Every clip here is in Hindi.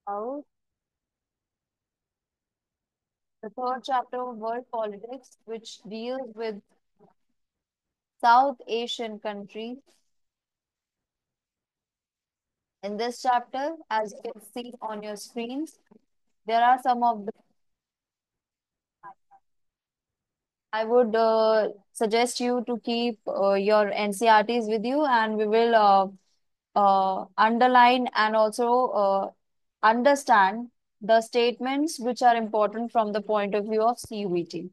Out the third chapter of World Politics, which deals with South Asian countries. In this chapter, as you can see on your screens, there are some of the. I would suggest you to keep your NCRTs with you, and we will underline and also understand the statements which are important from the point of view of CUET.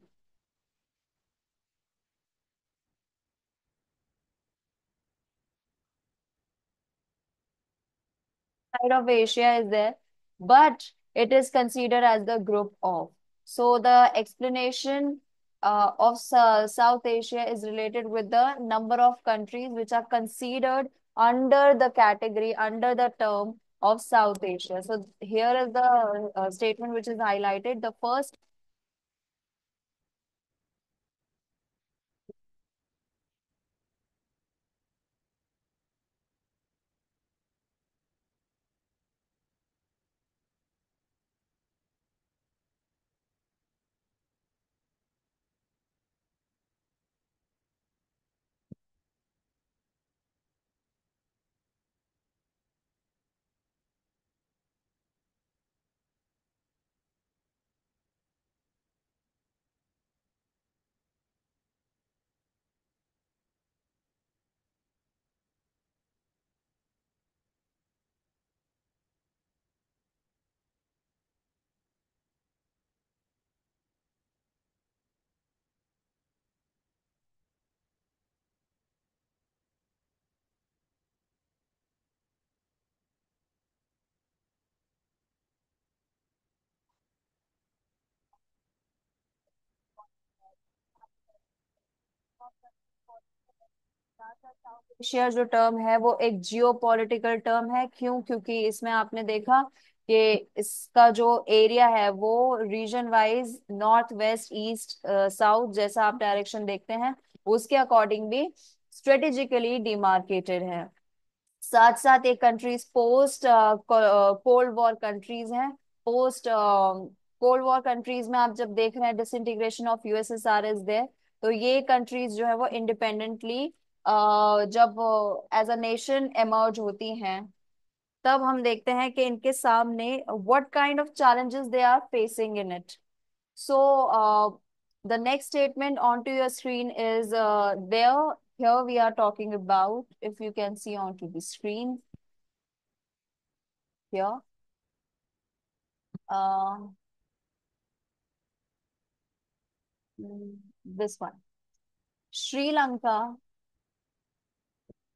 Side of Asia is there, but it is considered as the group of. So the explanation of South Asia is related with the number of countries which are considered under the category, under the term of South Asia. So here is the statement which is highlighted. The first Asia जो टर्म है वो एक जियो पॉलिटिकल टर्म है। क्यों? क्योंकि इसमें आपने देखा कि इसका जो एरिया है वो region wise north west east south जैसा आप डायरेक्शन देखते हैं उसके अकॉर्डिंग भी स्ट्रेटेजिकली डिमार्केटेड है। साथ साथ एक countries post cold war countries हैं। पोस्ट कोल्ड वॉर कंट्रीज में आप जब देख रहे हैं disintegration of USSR is there, तो ये कंट्रीज जो है वो इंडिपेंडेंटली जब एज अ नेशन एमर्ज होती हैं तब हम देखते हैं कि इनके सामने what kind of challenges they are facing in it. So the next statement onto your screen is there. Here we are talking about, if you can see onto the screen here, uh, this one. Sri Lanka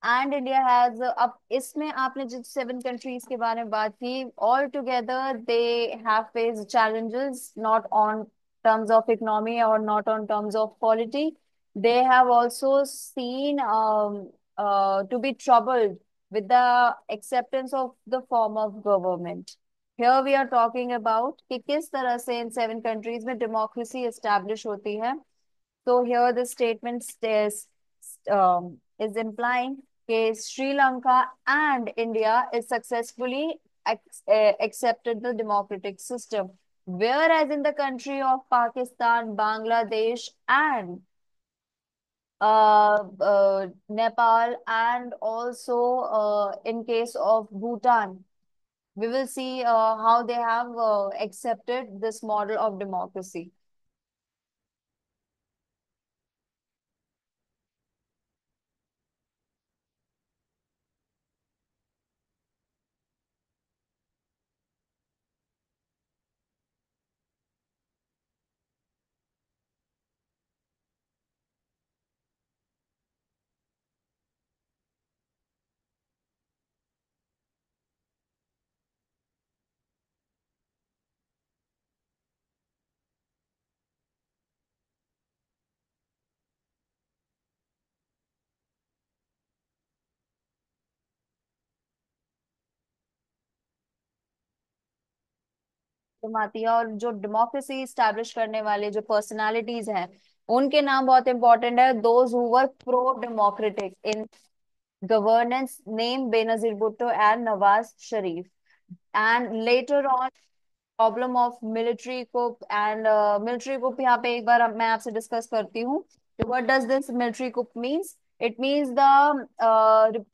and India has. अब इसमें आपने जिन 7 कंट्रीज के बारे में बात की, all together they have faced challenges not on terms of economy or not on terms of polity. They have also seen to be troubled with the acceptance of the form of government. Here we are talking about कि किस तरह से इन 7 कंट्रीज में डेमोक्रेसी एस्टेब्लिश होती है। So here the statement is implying that Sri Lanka and India is successfully accepted the democratic system, whereas in the country of Pakistan, Bangladesh, and Nepal, and also in case of Bhutan, we will see how they have accepted this model of democracy. आती है और जो डेमोक्रेसी स्टैब्लिश करने वाले जो पर्सनालिटीज हैं उनके नाम बहुत इंपॉर्टेंट है। Those who were pro democratic in governance name Benazir Bhutto and Nawaz Sharif. And later on problem of military coup and military coup यहाँ पे एक बार मैं आपसे डिस्कस करती हूँ। What does this military coup means? It means the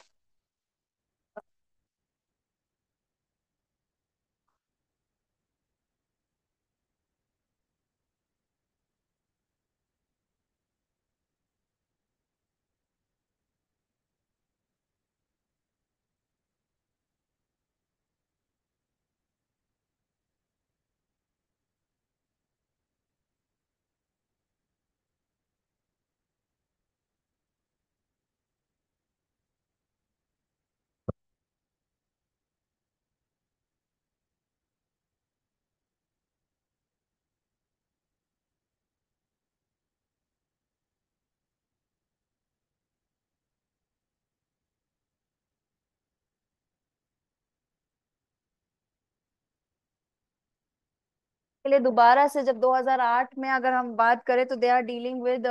के लिए दोबारा से जब 2008 में अगर हम बात करें तो they are dealing with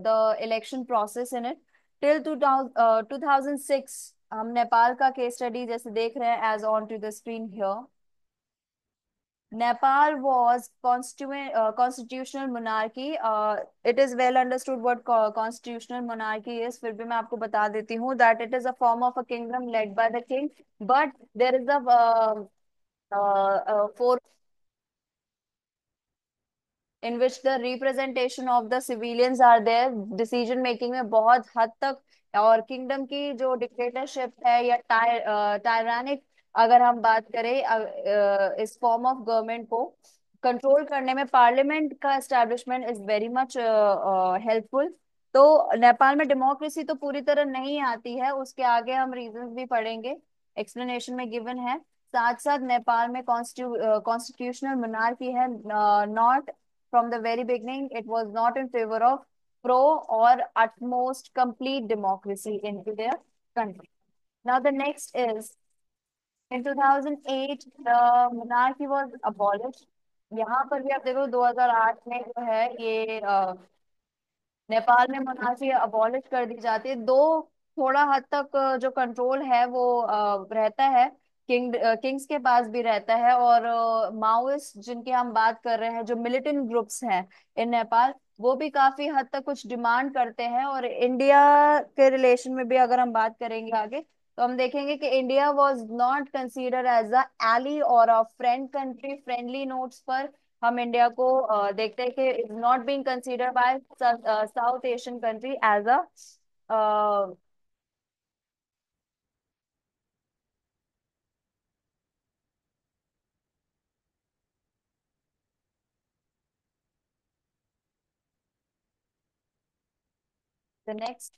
the election process in it till 2006। हम नेपाल का केस स्टडी जैसे देख रहे हैं as on to the screen here. Nepal was constitutional monarchy. It is well understood what constitutional monarchy is. फिर भी मैं आपको बता देती हूँ that it is a form of a kingdom led by the king, but there is a four in which the representation of the civilians are there decision making में बहुत हद तक। और किंगडम की जो डिक्टेटरशिप है या टायरानिक अगर हम बात करें इस फॉर्म ऑफ गवर्नमेंट को कंट्रोल करने में पार्लियामेंट का establishment is very much helpful. तो नेपाल में डेमोक्रेसी तो पूरी तरह नहीं आती है, उसके आगे हम रीजंस भी पढ़ेंगे, एक्सप्लेनेशन में गिवन है। साथ साथ नेपाल में कॉन्स्टिट्यूशनल मोनार्की है, not from the very beginning it was not in favor of pro or utmost complete democracy into their country. Now the next is in 2008 the monarchy was abolished। यहाँ पर भी आप देखो 2008 में जो है ये नेपाल में मोनार्ची अबॉलिश कर दी जाती है। दो थोड़ा हद तक जो कंट्रोल है वो रहता है, किंग्स के पास भी रहता है। और माओइस्ट जिनकी हम बात कर रहे हैं, जो मिलिटेंट ग्रुप्स हैं इन नेपाल, वो भी काफी हद तक कुछ डिमांड करते हैं। और इंडिया के रिलेशन में भी अगर हम बात करेंगे आगे तो हम देखेंगे कि India was not consider as a ally और a friend country. Friendly notes पर हम इंडिया को देखते हैं कि is not being considered by South Asian country as a the next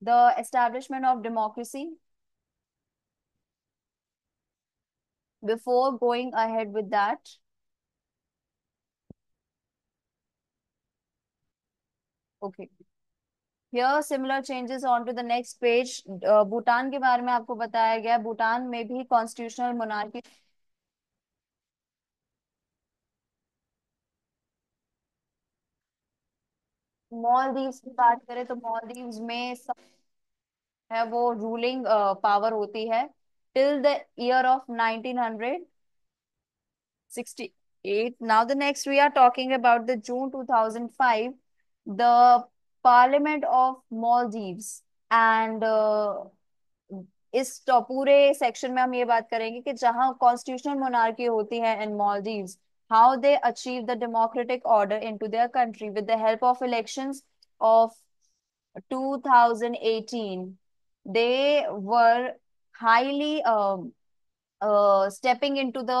the establishment of democracy. Before going ahead with that, okay, here similar changes on to the next page. Bhutan के बारे में आपको बताया गया, भूटान में भी कॉन्स्टिट्यूशनल मोनार्की। मालदीव्स की बात करें तो मालदीव्स में सब है वो रूलिंग पावर होती है till the year of 1968। Now the next we are talking about the June 2005, the Parliament of Maldives and इस पूरे सेक्शन में हम ये बात करेंगे कि जहां कॉन्स्टिट्यूशनल मोनार्की होती है in Maldives, how they achieve the democratic order into their country with the help of elections of 2018। they were highly stepping into the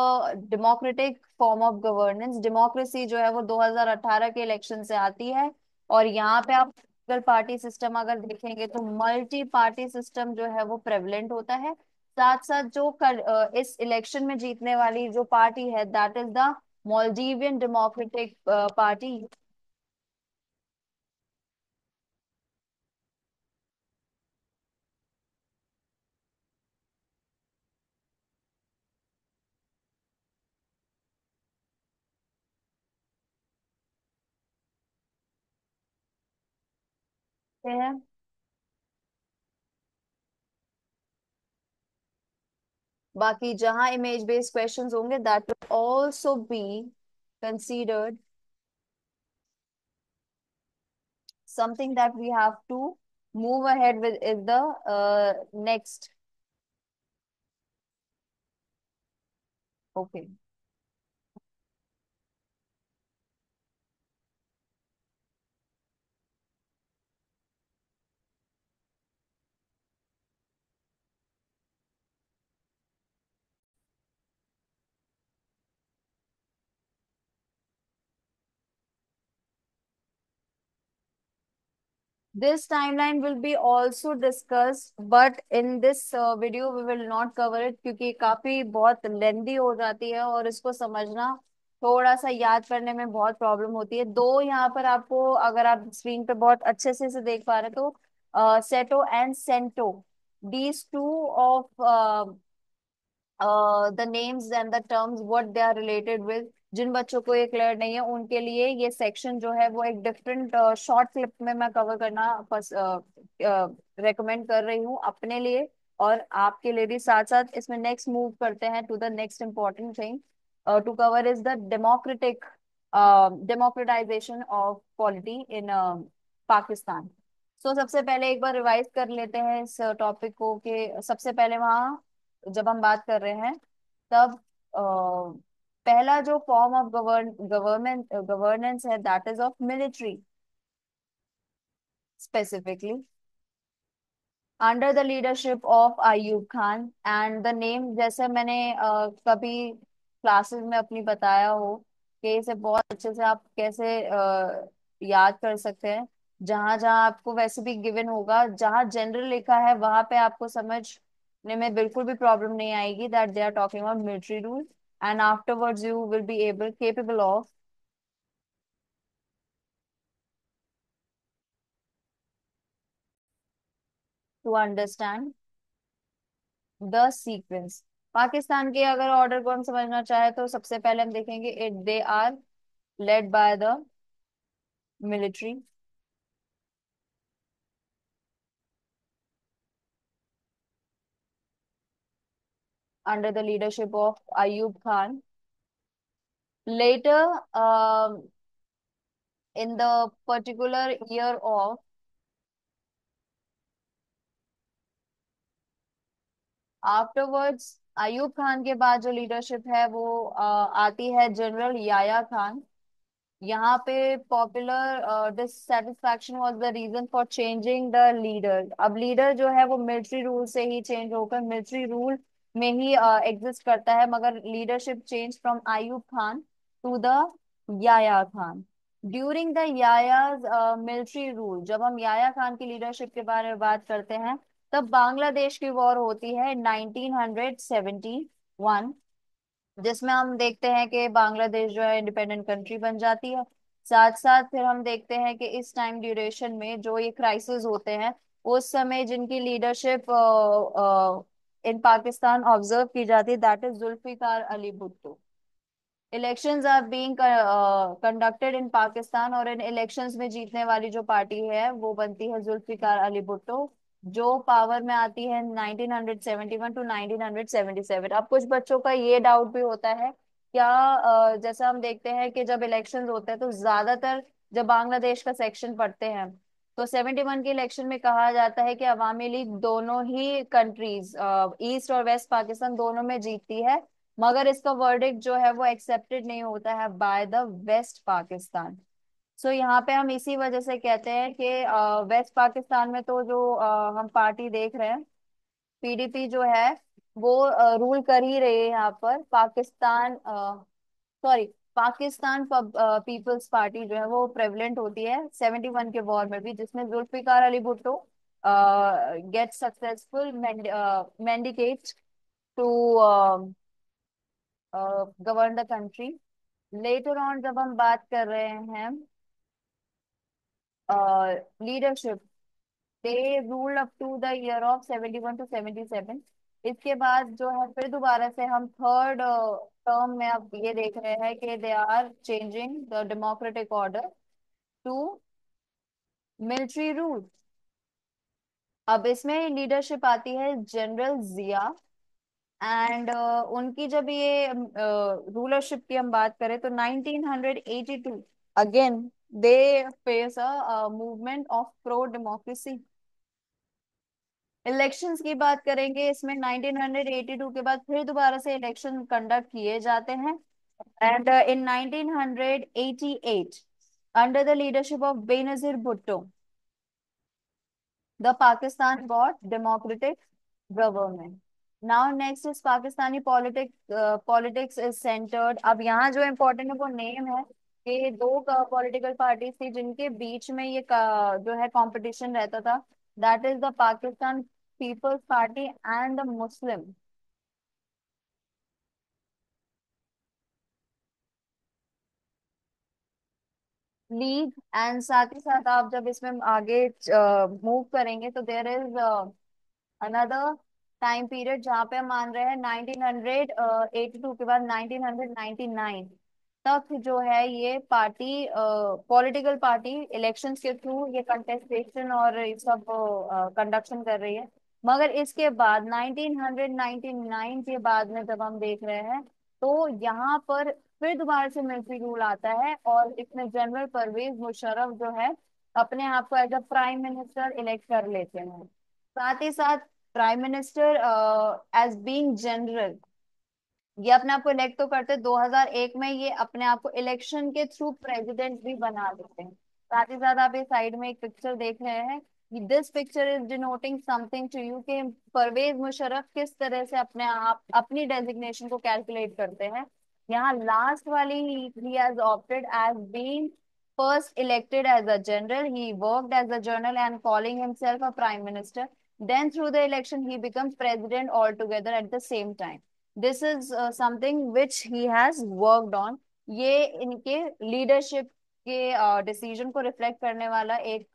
democratic form of governance. Democracy जो है वो 2018 के इलेक्शन से आती है। और यहाँ पे आप सिंगल पार्टी सिस्टम अगर देखेंगे तो मल्टी पार्टी सिस्टम जो है वो प्रेवलेंट होता है। साथ साथ जो इस इलेक्शन में जीतने वाली जो पार्टी है that is the Maldivian Democratic Party है। बाकी जहां इमेज बेस्ड क्वेश्चंस होंगे that will also be considered something that we have to move ahead with is the next. Okay. This timeline will be also discussed, but in this video we will not cover it क्योंकि काफी बहुत लेंदी हो जाती है और इसको समझना थोड़ा सा याद करने में बहुत प्रॉब्लम होती है। दो यहाँ पर आपको, अगर आप स्क्रीन पे बहुत अच्छे से इसे देख पा रहे हो तो SEATO and CENTO, these two of the names and the terms what they are related with, जिन बच्चों को ये क्लियर नहीं है उनके लिए ये सेक्शन जो है वो एक डिफरेंट शॉर्ट क्लिप में मैं कवर करना रेकमेंड कर रही हूँ अपने लिए और आपके लिए भी। साथ साथ इसमें नेक्स्ट मूव करते हैं to the next important thing to cover is the democratization of polity in Pakistan. So सबसे पहले एक बार रिवाइज कर लेते हैं इस टॉपिक को कि सबसे पहले वहाँ जब हम बात कर रहे हैं तब पहला जो फॉर्म ऑफ गवर्नेंस है that is of military specifically under the leadership of Ayub Khan. And the name जैसे मैंने कभी क्लासेस में अपनी बताया हो कि इसे बहुत अच्छे से आप कैसे याद कर सकते हैं। जहां जहां आपको वैसे भी गिवन होगा, जहां जनरल लिखा है वहां पे आपको समझने में बिल्कुल भी प्रॉब्लम नहीं आएगी that they are talking about military rule. And afterwards you will be able capable of to understand the sequence. Pakistan के अगर ऑर्डर को हम समझना चाहे तो सबसे पहले हम देखेंगे it they are led by the military under the leadership of Ayub Khan. Later, in the particular year of afterwards, Ayub Khan के बाद जो लीडरशिप है वो आती है जनरल याया खान। यहाँ पे popular dissatisfaction was the reason for changing the leader. अब लीडर जो है वो मिलिट्री रूल से ही चेंज होकर मिलिट्री रूल में ही एग्जिस्ट करता है, मगर leadership change from Ayub Khan to the Yahya Khan. During the Yahya's military rule, जब हम याया खान की लीडरशिप के बारे में बात करते हैं तब बांग्लादेश की वॉर होती है 1971, जिसमें हम देखते हैं कि बांग्लादेश जो है इंडिपेंडेंट कंट्री बन जाती है। साथ साथ फिर हम देखते हैं कि इस टाइम ड्यूरेशन में जो ये क्राइसिस होते हैं उस समय जिनकी लीडरशिप इन पाकिस्तान ऑब्जर्व की जाती है that is Zulfikar Ali Bhutto. Elections are being conducted in Pakistan और इन इलेक्शंस में जीतने वाली जो पार्टी है वो बनती है जुल्फिकार अली भुट्टो, जो पावर में आती है 1971 टू 1977। अब कुछ बच्चों का ये डाउट भी होता है क्या, जैसा हम देखते हैं कि जब इलेक्शंस होते हैं तो ज्यादातर जब बांग्लादेश का सेक्शन पढ़ते हैं तो 71 के इलेक्शन में कहा जाता है कि अवामी लीग दोनों ही कंट्रीज ईस्ट और वेस्ट पाकिस्तान दोनों में जीतती है, मगर इसका वर्डिक्ट जो है वो एक्सेप्टेड नहीं होता है बाय द वेस्ट पाकिस्तान। सो यहाँ पे हम इसी वजह से कहते हैं कि वेस्ट पाकिस्तान में तो जो हम पार्टी देख रहे हैं पीडीपी जो है वो रूल कर ही रही है यहाँ पर। पाकिस्तान सॉरी पाकिस्तान पीपल्स पार्टी जो है वो प्रेवलेंट होती है 71 के वॉर में भी, जिसमें Zulfikar Ali Bhutto get successful mandate to govern the country. Later on जब हम बात कर रहे हैं leadership, they ruled up to the year of 71 to 77। इसके बाद जो है फिर दोबारा से हम थर्ड टर्म में अब ये देख रहे हैं कि they are changing the democratic order to military rule. अब इसमें लीडरशिप आती है जनरल जिया एंड उनकी जब ये रूलरशिप की हम बात करें तो 1982 again they face a movement of pro democracy. Elections की बात करेंगे, इसमें 1982 के बाद फिर दोबारा से इलेक्शन कंडक्ट किए जाते हैं। And in 1988 under the leadership of Benazir Bhutto the Pakistan got democratic government. Now next is Pakistani politics is centred. अब यहाँ जो इम्पोर्टेंट है वो नेम है कि दो पॉलिटिकल पार्टीज थी जिनके बीच में ये जो है कंपटीशन रहता था। That is the Pakistan Peoples Party and the Muslim League. And साथ ही साथ आप जब इसमें आगे मूव करेंगे तो there is another time period जहाँ पे हम मान रहे हैं 1982 के बाद 1999 तक जो है ये पार्टी पॉलिटिकल पार्टी इलेक्शंस के थ्रू ये कंटेस्टेशन और ये सब कंडक्शन कर रही है। मगर इसके बाद 1999 के बाद में जब हम देख रहे हैं तो यहाँ पर फिर दोबारा से मिलिट्री रूल आता है और इसमें जनरल परवेज मुशर्रफ जो है अपने आप को as a prime minister elect कर लेते हैं। साथ ही साथ prime minister as being general ये अपने आप को इलेक्ट तो करते 2001 में, ये अपने आप को इलेक्शन के थ्रू प्रेसिडेंट भी बना देते हैं। साथ ही साथ आप इस साइड में एक पिक्चर देख रहे हैं। This picture is denoting something to you कि परवेज मुशर्रफ किस तरह से अपने आप अपनी डेजिग्नेशन को कैलकुलेट करते हैं। यहाँ लास्ट वाली ही has opted as being first elected as a general, he worked as a general and calling himself a prime minister. Then through the election, he becomes president altogether at the same time. This is something which he has worked on. ये इनके लीडरशिप के डिसीजन को रिफ्लेक्ट करने वाला एक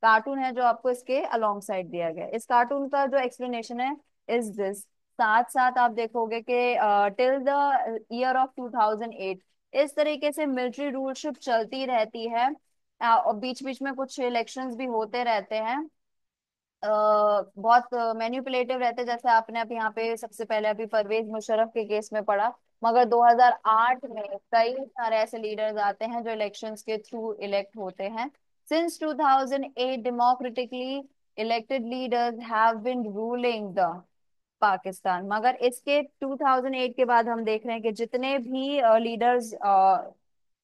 कार्टून है जो आपको इसके अलोंग साइड दिया गया है। इस कार्टून का जो एक्सप्लेनेशन है इज दिस। साथ साथ आप देखोगे कि टिल द ईयर ऑफ 2008 इस तरीके से मिलिट्री रूलशिप चलती रहती है। और बीच बीच में कुछ इलेक्शंस भी होते रहते हैं। बहुत मैन्युपुलेटिव रहते हैं, जैसे आपने अब यहाँ पे सबसे पहले अभी परवेज मुशर्रफ के केस में पढ़ा। मगर 2008 में कई सारे ऐसे लीडर्स आते हैं जो इलेक्शंस के थ्रू इलेक्ट होते हैं। Since 2008 democratically elected leaders have been ruling the Pakistan. मगर इसके 2008 के बाद हम देख रहे हैं कि जितने भी लीडर्स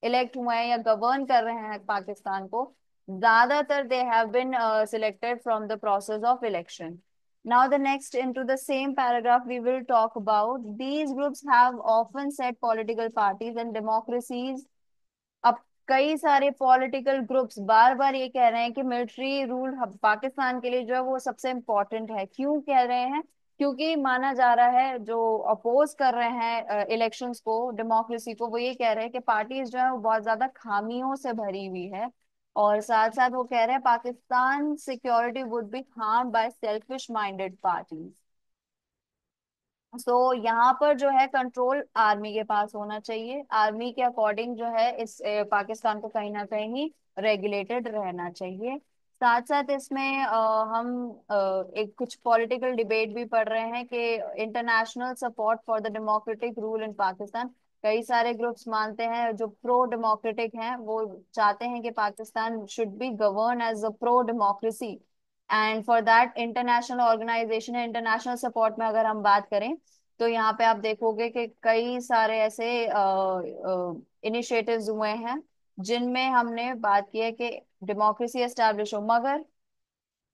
इलेक्ट हुए हैं या गवर्न कर रहे हैं पाकिस्तान को, ज्यादातर they have been selected from the process of election. Now the next into the same paragraph we will talk about these groups have often said political parties and democracies। अब कई सारे पॉलिटिकल ग्रुप्स बार बार ये कह रहे हैं कि मिलिट्री रूल पाकिस्तान के लिए जो है वो सबसे इम्पोर्टेंट है। क्यों कह रहे हैं? क्योंकि माना जा रहा है जो अपोज कर रहे हैं इलेक्शंस को डेमोक्रेसी को, वो ये कह रहे हैं कि पार्टीज जो है वो बहुत ज्यादा खामियों से भरी हुई है। और साथ साथ वो कह रहे हैं Pakistan security would be harm bye selfish minded parties. यहाँ पर जो है कंट्रोल आर्मी के पास होना चाहिए। आर्मी के अकॉर्डिंग जो है इस पाकिस्तान को कहीं ना कहीं रेगुलेटेड रहना चाहिए। साथ साथ इसमें हम एक कुछ पॉलिटिकल डिबेट भी पढ़ रहे हैं कि international support for the democratic rule in Pakistan. कई सारे ग्रुप्स मानते हैं जो प्रो डेमोक्रेटिक हैं, वो चाहते हैं कि Pakistan should be govern as a pro democracy. And for that international organization है। इंटरनेशनल सपोर्ट में अगर हम बात करें तो यहाँ पे आप देखोगे कि कई सारे ऐसे इनिशिएटिव्स हुए हैं जिनमें हमने बात की है कि डेमोक्रेसी एस्टैब्लिश हो। मगर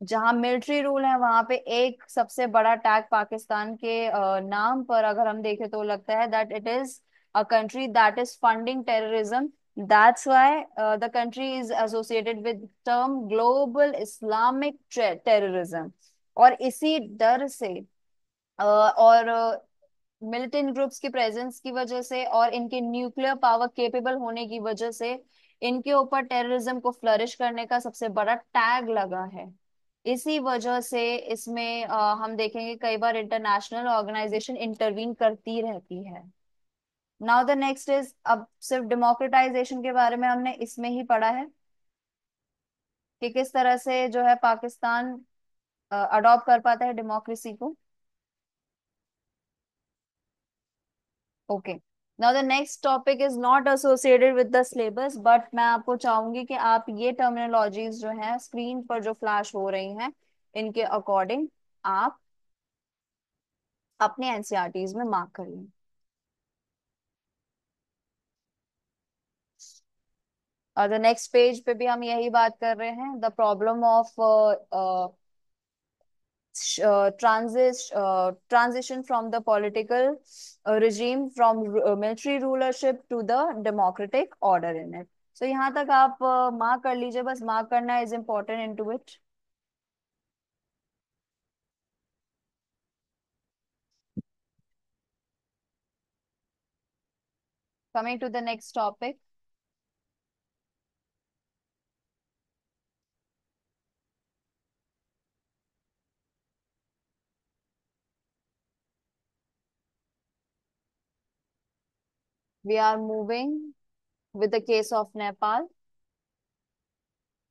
जहां मिलिट्री रूल है वहां पे एक सबसे बड़ा टैग पाकिस्तान के नाम पर अगर हम देखें तो लगता है that it is a country that is funding terrorism. That's why the country is associated with term global Islamic terrorism. और इसी डर से और मिलिटेंट ग्रुप्स की प्रेजेंस की वजह से और इनके न्यूक्लियर पावर केपेबल होने की वजह से इनके ऊपर टेररिज्म को फ्लरिश करने का सबसे बड़ा टैग लगा है। इसी वजह से इसमें हम देखेंगे कई बार इंटरनेशनल ऑर्गेनाइजेशन इंटरवीन करती रहती है। नाउ द नेक्स्ट इज, अब सिर्फ डेमोक्रेटाइजेशन के बारे में हमने इसमें ही पढ़ा है कि किस तरह से जो है पाकिस्तान अडॉप्ट कर पाता है डेमोक्रेसी को। Okay, now the next topic is not associated with the syllabus, but मैं आपको चाहूंगी कि आप ये टर्मिनोलॉजीज जो है स्क्रीन पर जो फ्लैश हो रही हैं इनके अकॉर्डिंग आप अपने एनसीईआरटीज में मार्क कर लें। और द नेक्स्ट पेज पे भी हम यही बात कर रहे हैं, the problem of transition from the political regime from military rulership to the democratic order in it. So यहाँ तक आप मार्क कर लीजिए, बस मार्क करना is important into it. Coming to the next topic, we are moving with the case of Nepal.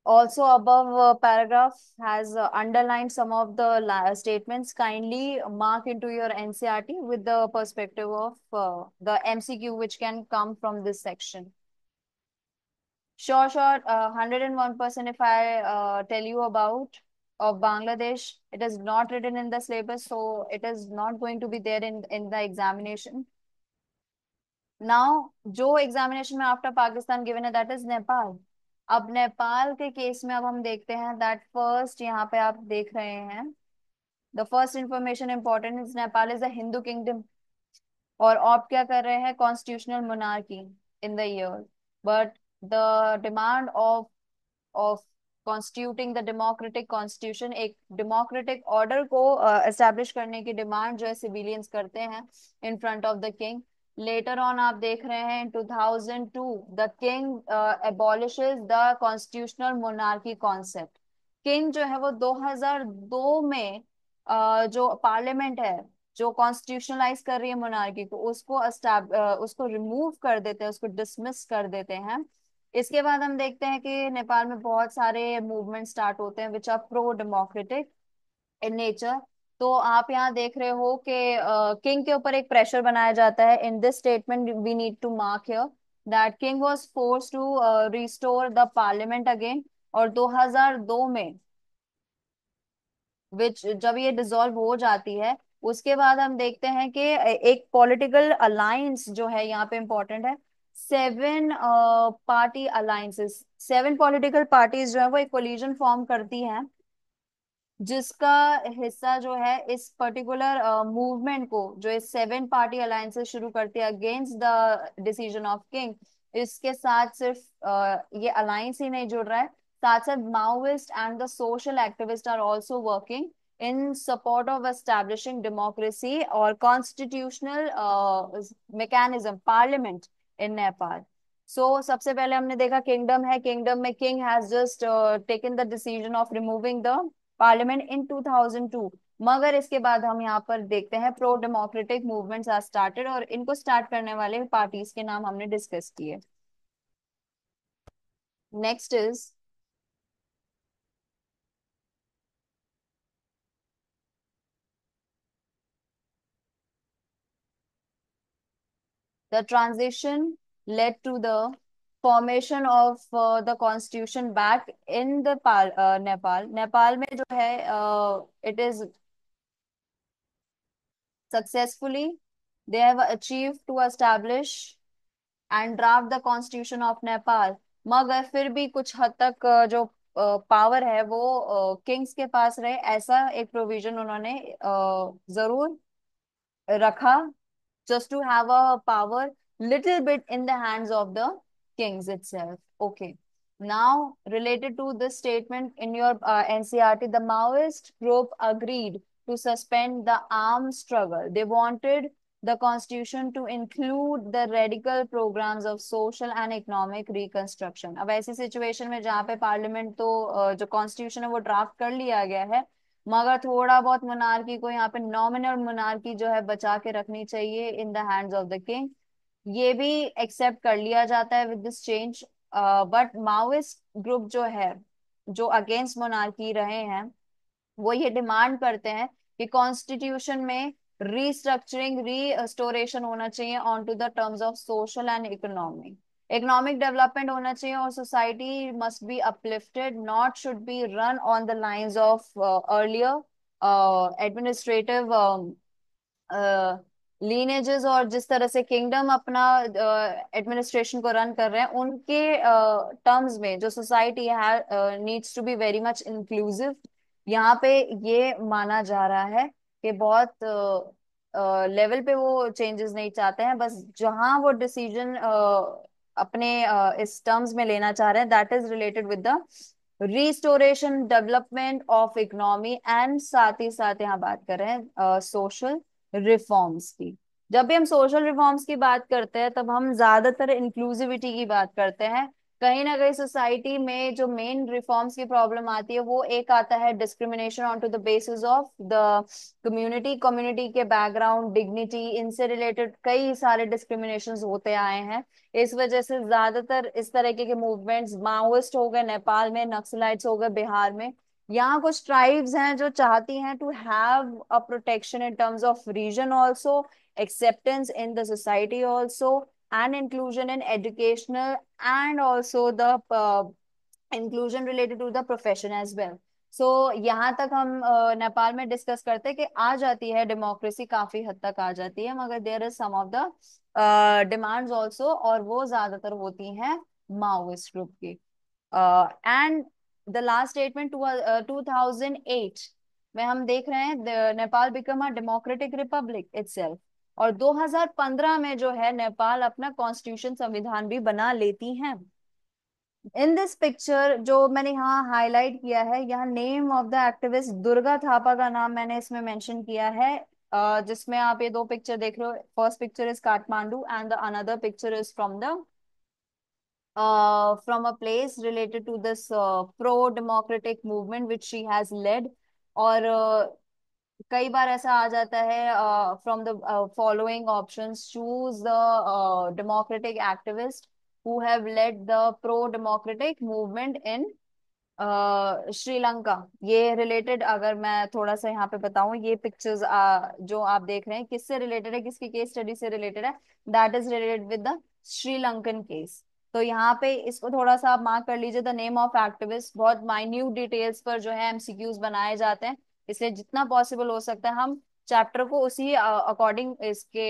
Also, above paragraph has underlined some of the statements. Kindly mark into your NCRT with the perspective of the MCQ which can come from this section. Sure, sure. 101% if I tell you about of Bangladesh, it is not written in the syllabus, so it is not going to be there in the examination. Now जो एग्जामिनेशन में आफ्टर पाकिस्तान गिवन है दैट इज नेपाल। अब नेपाल के केस में अब हम देखते हैं दैट फर्स्ट यहाँ पे आप देख रहे हैं the first information important is Nepal is a Hindu kingdom और ऑप्ट क्या कर रहे हैं constitutional monarchy in the year, but the demand of constituting the democratic constitution, एक डेमोक्रेटिक ऑर्डर को एस्टेब्लिश करने की डिमांड जो है सिविलियंस करते हैं in front of the king. Later on आप देख रहे हैं in 2002 the king abolishes the constitutional monarchy concept. King जो है वो 2002 में जो पार्लियामेंट है जो कॉन्स्टिट्यूशनलाइज कर रही है मोनार्की को उसको रिमूव कर देते हैं, उसको डिसमिस कर देते हैं। इसके बाद हम देखते हैं कि नेपाल में बहुत सारे मूवमेंट स्टार्ट होते हैं which are pro democratic in nature. तो आप यहाँ देख रहे हो कि किंग के ऊपर एक प्रेशर बनाया जाता है। In this statement we need to mark here that king was force to restore the parliament again. और 2002 में विच जब ये डिसॉल्व हो जाती है उसके बाद हम देखते हैं कि एक पॉलिटिकल अलायंस जो है यहाँ पे इम्पोर्टेंट है। 7 पार्टी अलायंसेस, 7 पॉलिटिकल पार्टीज जो है वो एक कोलिजन फॉर्म करती हैं जिसका हिस्सा जो है इस पर्टिकुलर मूवमेंट को जो इस 7 पार्टी अलायंसेस शुरू करती है against the decision of king. इसके साथ सिर्फ ये अलायंस ही नहीं जुड़ रहा है, साथ साथ Maoist and the social activist are also working in support of establishing democracy और constitutional mechanism parliament in Nepal. So सबसे पहले हमने देखा किंगडम है, किंगडम में king has just taken the decision of removing the parliament in 2002। मगर इसके बाद हम यहाँ पर देखते हैं pro democratic movements are started और इनको स्टार्ट करने वाले पार्टीज के नाम हमने डिस्कस किए। Next is the transition led to the formation of the constitution back in the Nepal. Nepal में जो है it is successfully they have achieved to establish and draft the constitution of Nepal. मगर फिर भी कुछ हद तक जो पावर है वो किंग्स के पास रहे, ऐसा एक प्रोविजन उन्होंने जरूर रखा just to have a power little bit in the hands of the kings itself. Okay. Now, related to this statement in your NCRT, the Maoist group agreed to suspend the armed struggle. They wanted the constitution to include the radical programs of social and economic reconstruction. अब ऐसी सिचुएशन में जहाँ पे पार्लियामेंट तो जो कॉन्स्टिट्यूशन है वो ड्राफ्ट कर लिया गया है, मगर थोड़ा बहुत मोनार्की को यहाँ पे नॉमिनल मोनार्की जो है बचा के रखनी चाहिए in the hands of the king, ये भी एक्सेप्ट कर लिया जाता है with this change. But Maoist group जो है जो अगेंस्ट मोनार्की रहे हैं वो ये डिमांड करते हैं कि कॉन्स्टिट्यूशन में रीस्ट्रक्चरिंग रीस्टोरेशन होना चाहिए on to the terms of social and economic economic development होना चाहिए और society must be uplifted not should be run on the lines of earlier administrative lineages और जिस तरह से किंगडम अपना एडमिनिस्ट्रेशन को रन कर रहे हैं उनके टर्म्स में जो सोसाइटी है needs to be very much inclusive. यहाँ पे ये माना जा रहा है कि बहुत लेवल पे वो चेंजेस नहीं चाहते हैं, बस जहां वो डिसीजन अपने इस टर्म्स में लेना चाह रहे हैं that is related with the restoration development of economy and साथ ही साथ यहाँ बात कर रहे हैं सोशल रिफॉर्म्स की। जब भी हम सोशल रिफॉर्म्स की बात करते हैं तब हम ज्यादातर इंक्लूसिविटी की बात करते हैं। कहीं ना कहीं सोसाइटी में जो मेन रिफॉर्म्स की प्रॉब्लम आती है वो एक आता है discrimination on to the basis of the community, community के बैकग्राउंड, डिग्निटी, इनसे रिलेटेड कई सारे डिस्क्रिमिनेशंस होते आए हैं। इस वजह से ज्यादातर इस तरीके के मूवमेंट्स माओइस्ट हो गए नेपाल में, नक्सलाइट्स हो गए बिहार में। यहाँ कुछ ट्राइब्स हैं जो चाहती हैं to have a protection in terms of reason also, acceptance in the society also, and inclusion in educational and also the inclusion related to the profession as well. So यहाँ तक हम नेपाल में डिस्कस करते हैं कि आ जाती है डेमोक्रेसी, काफी हद तक आ जाती है, मगर there is some of the demands also, और वो ज्यादातर होती हैं माओइस्ट ग्रुप की। एंड द लास्ट स्टेटमेंट 2008 में हम देख रहे हैं Nepal become a democratic republic itself, और 2015 में जो है नेपाल अपना कॉन्स्टिट्यूशन, संविधान भी बना लेती हैं। इन दिस पिक्चर जो मैंने यहाँ हाईलाइट किया है, यहाँ name of the activist Durga Thapa का नाम मैंने इसमें मेंशन किया है, जिसमें आप ये दो पिक्चर देख रहे हो। First picture is Kathmandu and the another picture is from a place related to this pro democratic movement which she has led। और कई बार ऐसा आ जाता है from the following options choose the democratic activist who have led the pro democratic movement in Sri Lanka. ये रिलेटेड अगर मैं थोड़ा सा यहाँ पे बताऊं, ये पिक्चर्स जो आप देख रहे हैं किससे रिलेटेड है, किसकी केस स्टडी से रिलेटेड है, that is related with the Sri Lankan case. तो यहाँ पे इसको थोड़ा सा आप मार्क कर लीजिए, द नेम ऑफ एक्टिविस्ट। बहुत माइन्यूट डिटेल्स पर जो है एमसीक्यूज बनाए जाते हैं, इसलिए जितना पॉसिबल हो सकता है हम चैप्टर को उसी अकॉर्डिंग इसके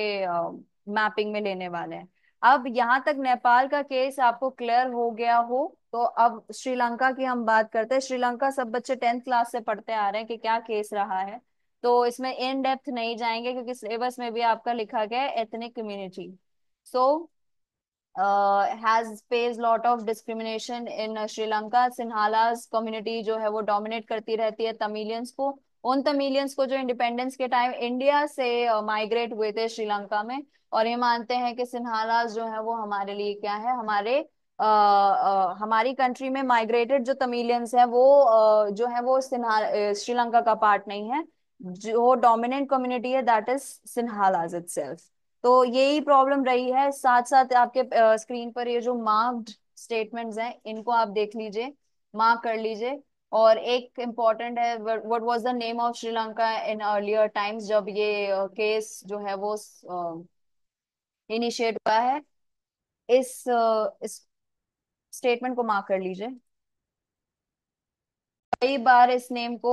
मैपिंग में लेने वाले हैं। अब यहाँ तक नेपाल का केस आपको क्लियर हो गया हो, तो अब श्रीलंका की हम बात करते हैं। श्रीलंका सब बच्चे 10th क्लास से पढ़ते आ रहे हैं कि क्या केस रहा है, तो इसमें इन डेप्थ नहीं जाएंगे क्योंकि सिलेबस में भी आपका लिखा गया है ethnic community. So has faced lot of discrimination in Sri Lanka। Sinhalese community जो है वो डोमिनेट करती रहती है तमिलियंस को, उन तमिलियंस को जो इंडिपेंडेंस के टाइम इंडिया से माइग्रेट हुए थे श्रीलंका में, और ये मानते हैं कि सिन्हालास जो है वो हमारे लिए क्या है, हमारी कंट्री में माइग्रेटेड जो तमिलियंस है वो जो है वो श्रीलंका का पार्ट नहीं है। जो डोमिनेंट कम्युनिटी है दैट इज सिन्हालास इटसेल्फ। तो यही प्रॉब्लम रही है। साथ साथ आपके स्क्रीन पर ये जो मार्क्ड स्टेटमेंट्स हैं इनको आप देख लीजिए, मार्क कर लीजिए। और एक इम्पॉर्टेंट है, what was the name of Sri Lanka in earlier times, जब ये केस जो है वो इनिशिएट हुआ है। इस स्टेटमेंट को मार्क कर लीजिए। कई बार इस नेम को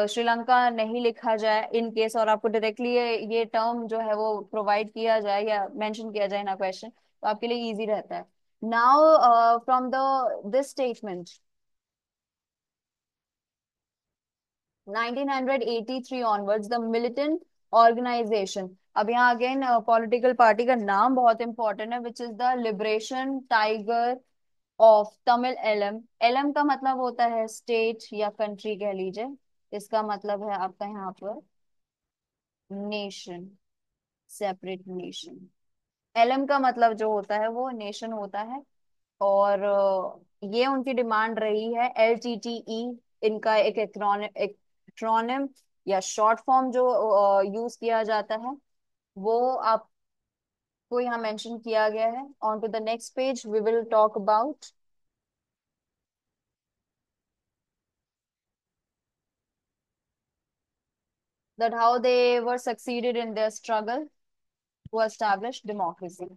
श्रीलंका नहीं लिखा जाए इन केस, और आपको डायरेक्टली ये टर्म जो है वो प्रोवाइड किया जाए या मेंशन किया जाए ना क्वेश्चन, तो आपके लिए इजी रहता है। Now from the this statement 1983 onwards the militant organisation. अब यहाँ अगेन पॉलिटिकल पार्टी का नाम बहुत इंपॉर्टेंट है, which is the liberation tiger of Tamil Eelam. Eelam का मतलब होता है स्टेट या कंट्री कह लीजिए, इसका मतलब है आपका यहाँ पर नेशन, सेपरेट नेशन। एलएम का मतलब जो होता है वो नेशन होता है। और ये उनकी डिमांड रही है। LTTE इनका एक एक्रोनिम या शॉर्ट फॉर्म जो यूज किया जाता है, वो आपको यहाँ मेंशन किया गया है। On to the next page we will talk about that how they were succeeded in their struggle to establish democracy.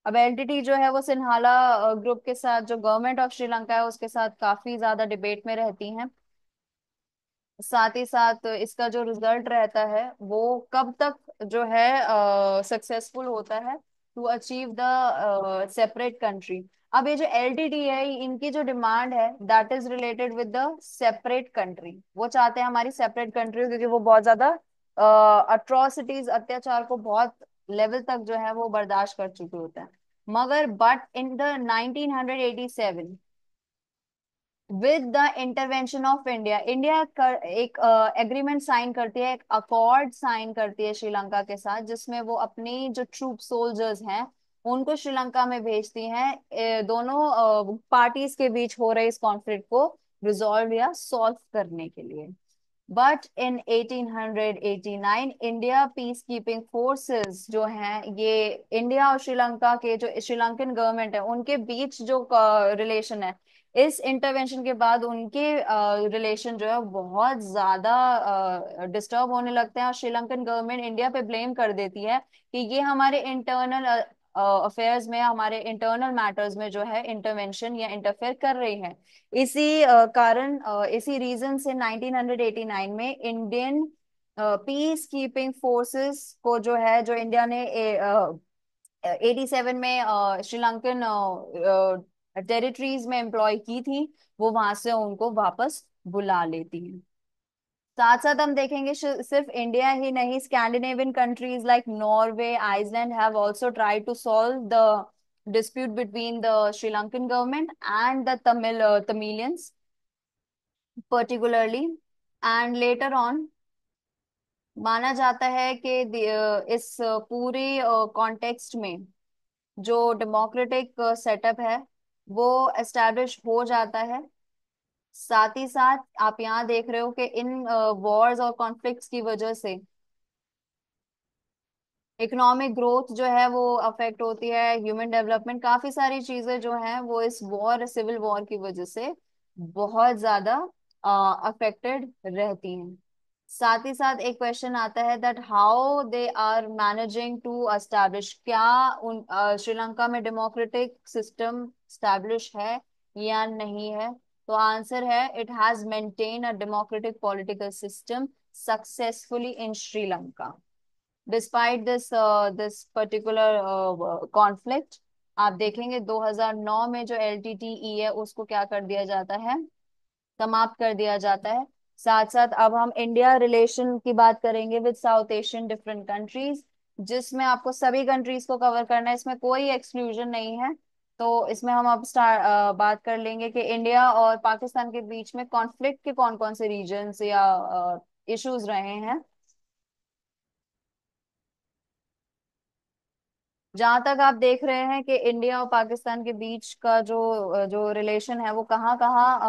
अब एलटीटी जो है वो सिन्हाला ग्रुप के साथ, जो गवर्नमेंट ऑफ श्रीलंका है उसके साथ काफी ज्यादा डिबेट में रहती हैं। साथ ही साथ इसका जो रिजल्ट रहता है वो कब तक जो है सक्सेसफुल होता है to achieve the separate country. अब ये जो एलटीटी है इनकी जो डिमांड है that is related with the separate country. वो चाहते हैं हमारी सेपरेट कंट्री, क्योंकि वो बहुत ज्यादा अट्रॉसिटीज, अत्याचार को बहुत लेवल तक जो है वो बर्दाश्त कर चुके होते हैं। मगर but in the 1987 with the intervention of India, India एक एग्रीमेंट साइन करती है, एक अकॉर्ड साइन करती है श्रीलंका के साथ, जिसमें वो अपनी जो ट्रूप सोल्जर्स हैं उनको श्रीलंका में भेजती हैं दोनों पार्टीज के बीच हो रहे इस कॉन्फ्लिक्ट को रिजॉल्व या सॉल्व करने के लिए। But in 1889 India peace keeping forces जो हैं, ये इंडिया और श्रीलंका के जो श्रीलंकन गवर्नमेंट है उनके बीच जो रिलेशन है, इस इंटरवेंशन के बाद उनके रिलेशन जो है बहुत ज्यादा डिस्टर्ब होने लगते हैं, और श्रीलंकन गवर्नमेंट इंडिया पे ब्लेम कर देती है कि ये हमारे इंटरनल अफेयर्स में, हमारे इंटरनल मैटर्स में जो है इंटरवेंशन या इंटरफेयर कर रही है। इसी कारण इसी रीजन से 1989 में इंडियन पीस कीपिंग फोर्सेस को जो है, जो इंडिया ने 87 में श्रीलंकन टेरिटरीज में एम्प्लॉय की थी, वो वहां से उनको वापस बुला लेती है। साथ साथ हम देखेंगे सिर्फ इंडिया ही नहीं, Scandinavian countries like Norway, Iceland have also tried to solve the dispute between the Sri Lankan government and the Tamilians particularly, and later on माना जाता है कि इस पूरे कॉन्टेक्स्ट में जो डेमोक्रेटिक सेटअप है वो एस्टैब्लिश हो जाता है। साथ ही साथ आप यहाँ देख रहे हो कि इन वॉर्स और कॉन्फ्लिक्ट्स की वजह से इकोनॉमिक ग्रोथ जो है वो अफेक्ट होती है, ह्यूमन डेवलपमेंट, काफी सारी चीजें जो हैं वो इस वॉर, सिविल वॉर की वजह से बहुत ज्यादा अफेक्टेड रहती हैं। साथ ही साथ एक क्वेश्चन आता है that how they are managing to establish, क्या उन श्रीलंका में डेमोक्रेटिक सिस्टम स्टैब्लिश है या नहीं है। तो आंसर है it has maintain a democratic political system successfully in Sri Lanka despite this particular conflict. आप देखेंगे 2009 में जो एलटीटीई है उसको क्या कर दिया जाता है, समाप्त कर दिया जाता है। साथ साथ अब हम इंडिया रिलेशन की बात करेंगे with south Asian different countries, जिसमें आपको सभी कंट्रीज को कवर करना है, इसमें कोई एक्सक्लूजन नहीं है। तो इसमें हम अब बात कर लेंगे कि इंडिया और पाकिस्तान के बीच में कॉन्फ्लिक्ट के कौन कौन से रीजन्स या इश्यूज रहे हैं। जहां तक आप देख रहे हैं कि इंडिया और पाकिस्तान के बीच का जो रिलेशन है वो कहाँ कहाँ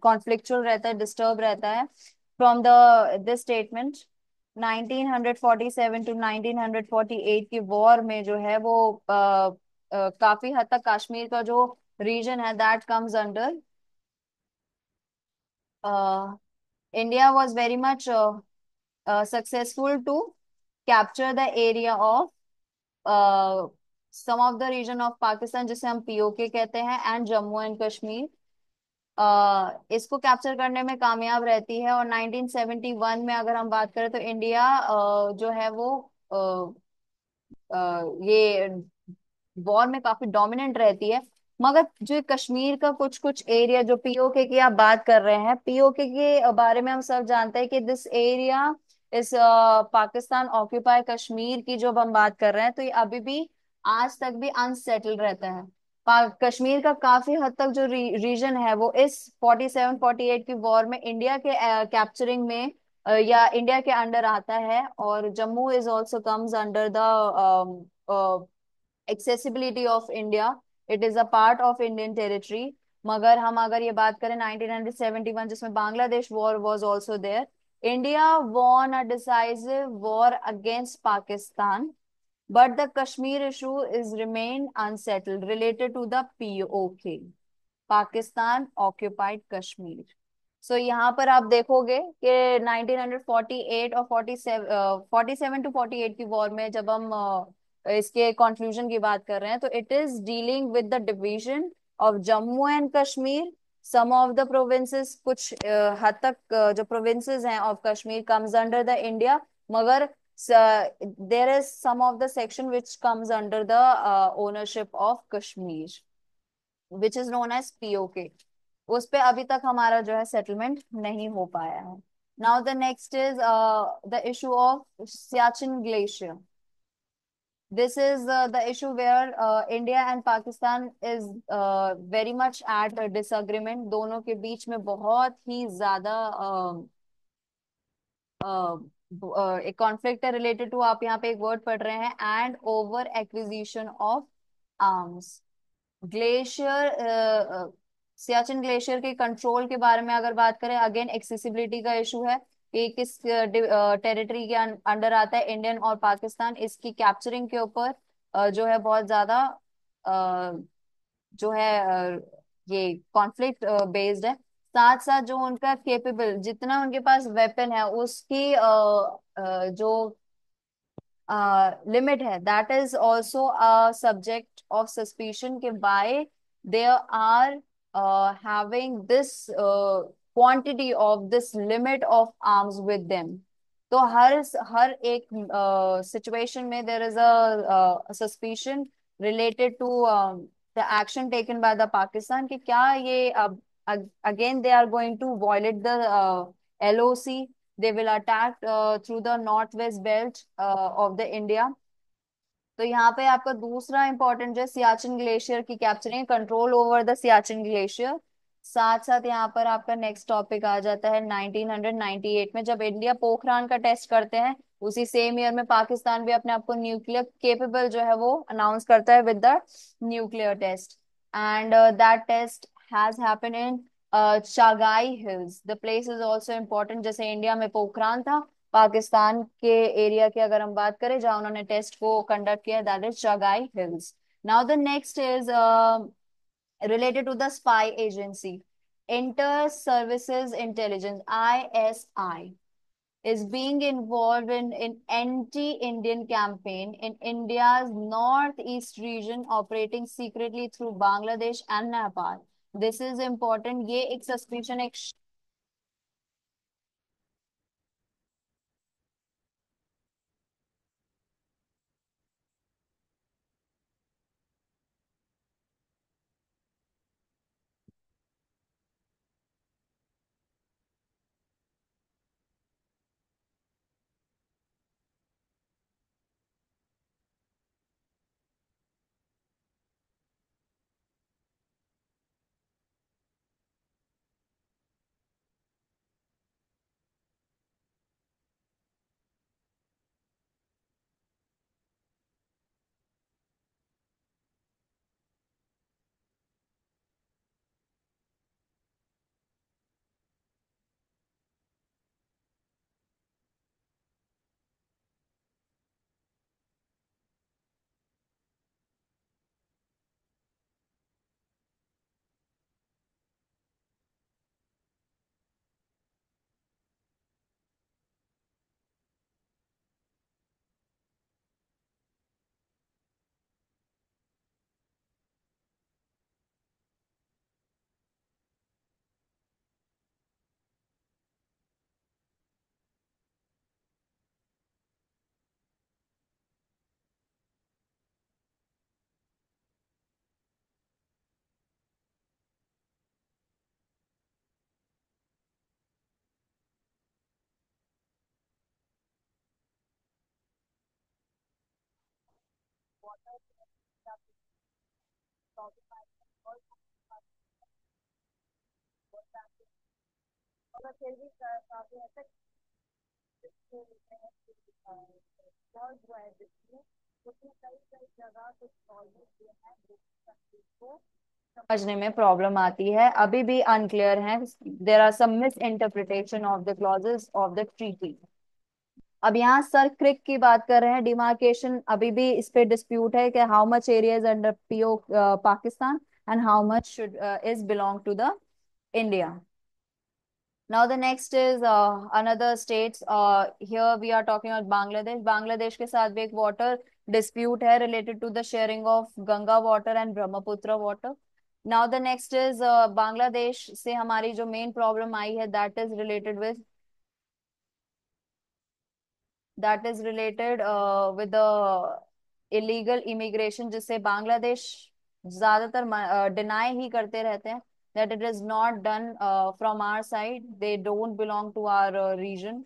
कॉन्फ्लिक्चुअल रहता है, डिस्टर्ब रहता है। From the this statement 1947 to 1948 की वॉर में जो है वो काफी हद तक कश्मीर का जो रीजन है that comes under India was very much successful to capture the area of some of the region of Pakistan, जिसे हम पीओके कहते हैं, एंड जम्मू एंड कश्मीर। इसको कैप्चर करने में कामयाब रहती है। और 1971 में अगर हम बात करें तो इंडिया जो है वो ये वॉर में काफी डोमिनेंट रहती है। मगर जो कश्मीर का कुछ कुछ एरिया, जो पीओके की आप बात कर रहे हैं, पीओके के बारे में हम सब जानते हैं कि दिस एरिया इस पाकिस्तान ऑक्यूपाई कश्मीर की जब हम बात कर रहे हैं तो ये अभी भी आज तक भी अनसेटल्ड रहता है। कश्मीर का काफी हद तक जो रीजन है वो इस 47-48 की वॉर में इंडिया के कैप्चरिंग में या इंडिया के अंडर आता है। और Jammu is also comes under the accessibility of India, it is a part of Indian territory. मगर हम अगर ये बात करें 1971 जिसमें Bangladesh war was also there, India won a decisive war against Pakistan, but the Kashmir issue is remained unsettled related to the POK, Pakistan occupied Kashmir। सो यहाँ पर आप देखोगे कि 1948 और 47 टू 48 की वॉर में जब हम इसके कंक्लूजन की बात कर रहे हैं, तो it is dealing with the division of Jammu and Kashmir. Some of the provinces, कुछ हद तक जो प्रोविंसेस हैं of Kashmir comes under the India, मगर there is some of the section which comes under the ownership of Kashmir, which is known as PoK. उस पे अभी तक हमारा जो है सेटलमेंट नहीं हो पाया है। Now the next is the issue of Siachen glacier. This is the issue where India and Pakistan is very much at disagreement. दोनों के बीच में बहुत ही ज्यादा एक कॉन्फ्लिक्ट है रिलेटेड टू, आप यहाँ पे एक वर्ड पढ़ रहे हैं, and over acquisition of arms. Glacier, Siachen glacier के कंट्रोल के बारे में अगर बात करें, अगेन एक्सेसिबिलिटी का इशू है कि किस टेरिटरी के अंडर आता है। इंडियन और पाकिस्तान इसकी कैप्चरिंग के ऊपर जो है बहुत ज्यादा जो है ये कॉन्फ्लिक्ट बेस्ड है। साथ साथ जो उनका केपेबल, जितना उनके पास वेपन है उसकी जो limit है, that is also a subject of suspicion कि why they are having this quantity of this limit of arms with them। तो हर एक सिचुएशन में there is a suspicion related to the action taken by the Pakistan कि क्या ये again they are going to violate the LOC। They will attack through the northwest belt of the India। तो यहाँ पे आपका दूसरा इंपॉर्टेंट जो है सियाचिन ग्लेशियर की capturing, control over the Siachen glacier. साथ साथ यहाँ पर आपका नेक्स्ट टॉपिक आ जाता है 1998 में, जब इंडिया पोखरान का टेस्ट करते हैं। उसी सेम ईयर में पाकिस्तान भी अपने आप को न्यूक्लियर केपेबल जो है वो अनाउंस करता है with the nuclear test. And that test has happened in Chagai Hills. The place is also important, जैसे इंडिया में पोखरान था, पाकिस्तान के एरिया की अगर हम बात करें जहां उन्होंने टेस्ट को कंडक्ट किया, that is Chagai Hills. Now the next is related to the spy agency, inter services intelligence, ISI is being involved in anti-Indian campaign in India's northeast region, operating secretly through Bangladesh and Nepal। this is important, ये एक सस्पिशन, एक मगर फिर भी काफी हद तक सॉल्व हुआ है जिसमें, उसमें कई कई जगह कुछ सॉल्व किए हैं जिसको समझने में प्रॉब्लम आती है, अभी भी अनक्लियर है। There are some miss interpretation of the clauses of the treaty. अब यहाँ सर क्रिक की बात कर रहे हैं, डिमार्केशन अभी भी इस पे डिस्प्यूट है कि how much area is under PO Pakistan and how much should is belong to the India. Now the next is another states. Here we are talking about Bangladesh. Bangladesh के साथ भी एक water dispute है related to the sharing of Ganga water and Brahmaputra water. Now the next is Bangladesh से हमारी जो main problem आई है that is related with the illegal immigration, जिससे बांग्लादेश ज्यादातर डिनाई ही करते रहते हैं that it is not done from our side, they don't belong to our region.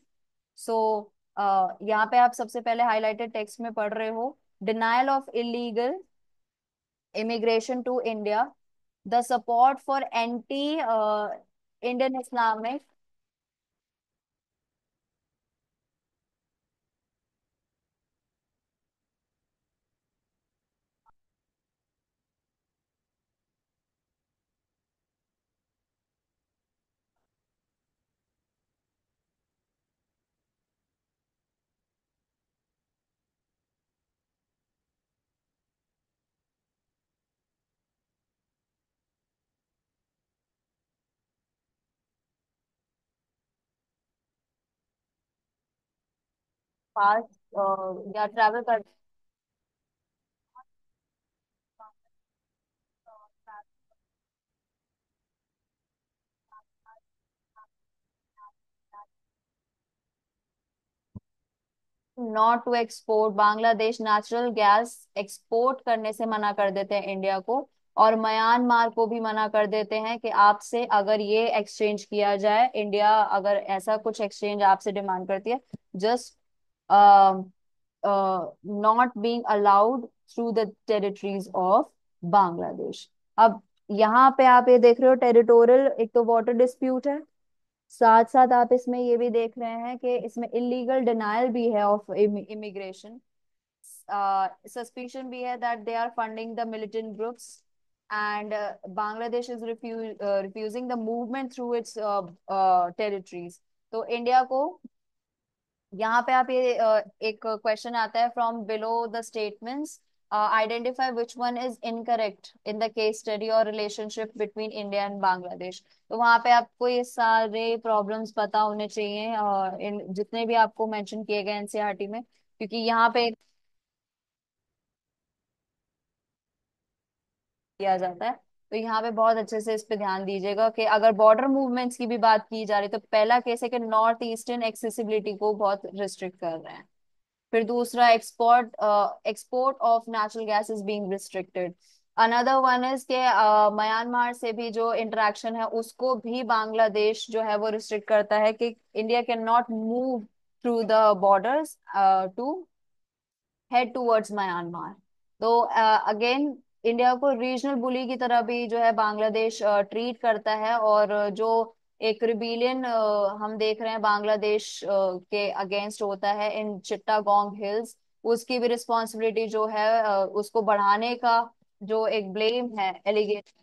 So यहाँ पे आप सबसे पहले हाईलाइटेड टेक्स्ट में पढ़ रहे हो, denial of illegal immigration to India, the support for anti Indian Islamic पास या ट्रैवल कर not to export, Bangladesh natural gas export करने से मना कर देते हैं इंडिया को, और म्यांमार को भी मना कर देते हैं कि आपसे अगर ये एक्सचेंज किया जाए, इंडिया अगर ऐसा कुछ एक्सचेंज आपसे डिमांड करती है, just not being allowed through the territories of Bangladesh. अब यहाँ पे आप ये देख रहे हो टेरिटोरियल, एक तो वाटर डिस्प्यूट है, साथ साथ आप इसमें ये भी देख रहे हैं कि इसमें इलीगल डिनायल भी है ऑफ इमिग्रेशन, सस्पिशन भी है that they are funding the militant groups, and Bangladesh is refusing the movement through its territories. तो इंडिया को यहाँ पे आप ये एक क्वेश्चन आता है, from below the statements identify which one is incorrect in the case study और relationship between India and Bangladesh. तो वहां पे आपको ये सारे प्रॉब्लम्स पता होने चाहिए, इन जितने भी आपको मेंशन किए गए एनसीईआरटी में, क्योंकि यहाँ पे किया जाता है। तो यहाँ पे बहुत अच्छे से इस पे ध्यान दीजिएगा कि अगर बॉर्डर मूवमेंट्स की भी बात की जा रही है, तो पहला केस है कि नॉर्थ ईस्टर्न एक्सेसिबिलिटी को बहुत रिस्ट्रिक्ट कर रहे हैं। फिर दूसरा, export of natural gas is being restricted. Another one is के म्यांमार से भी जो इंटरेक्शन है उसको भी बांग्लादेश जो है वो रिस्ट्रिक्ट करता है कि India can not move through the borders to head towards Myanmar. तो अगेन इंडिया को रीजनल बुली की तरह भी जो है बांग्लादेश ट्रीट करता है, और जो एक रिबेलियन हम देख रहे हैं बांग्लादेश के अगेंस्ट होता है इन चिट्टागोंग हिल्स, उसकी भी रिस्पॉन्सिबिलिटी जो है उसको बढ़ाने का जो एक ब्लेम है, एलिगेशन।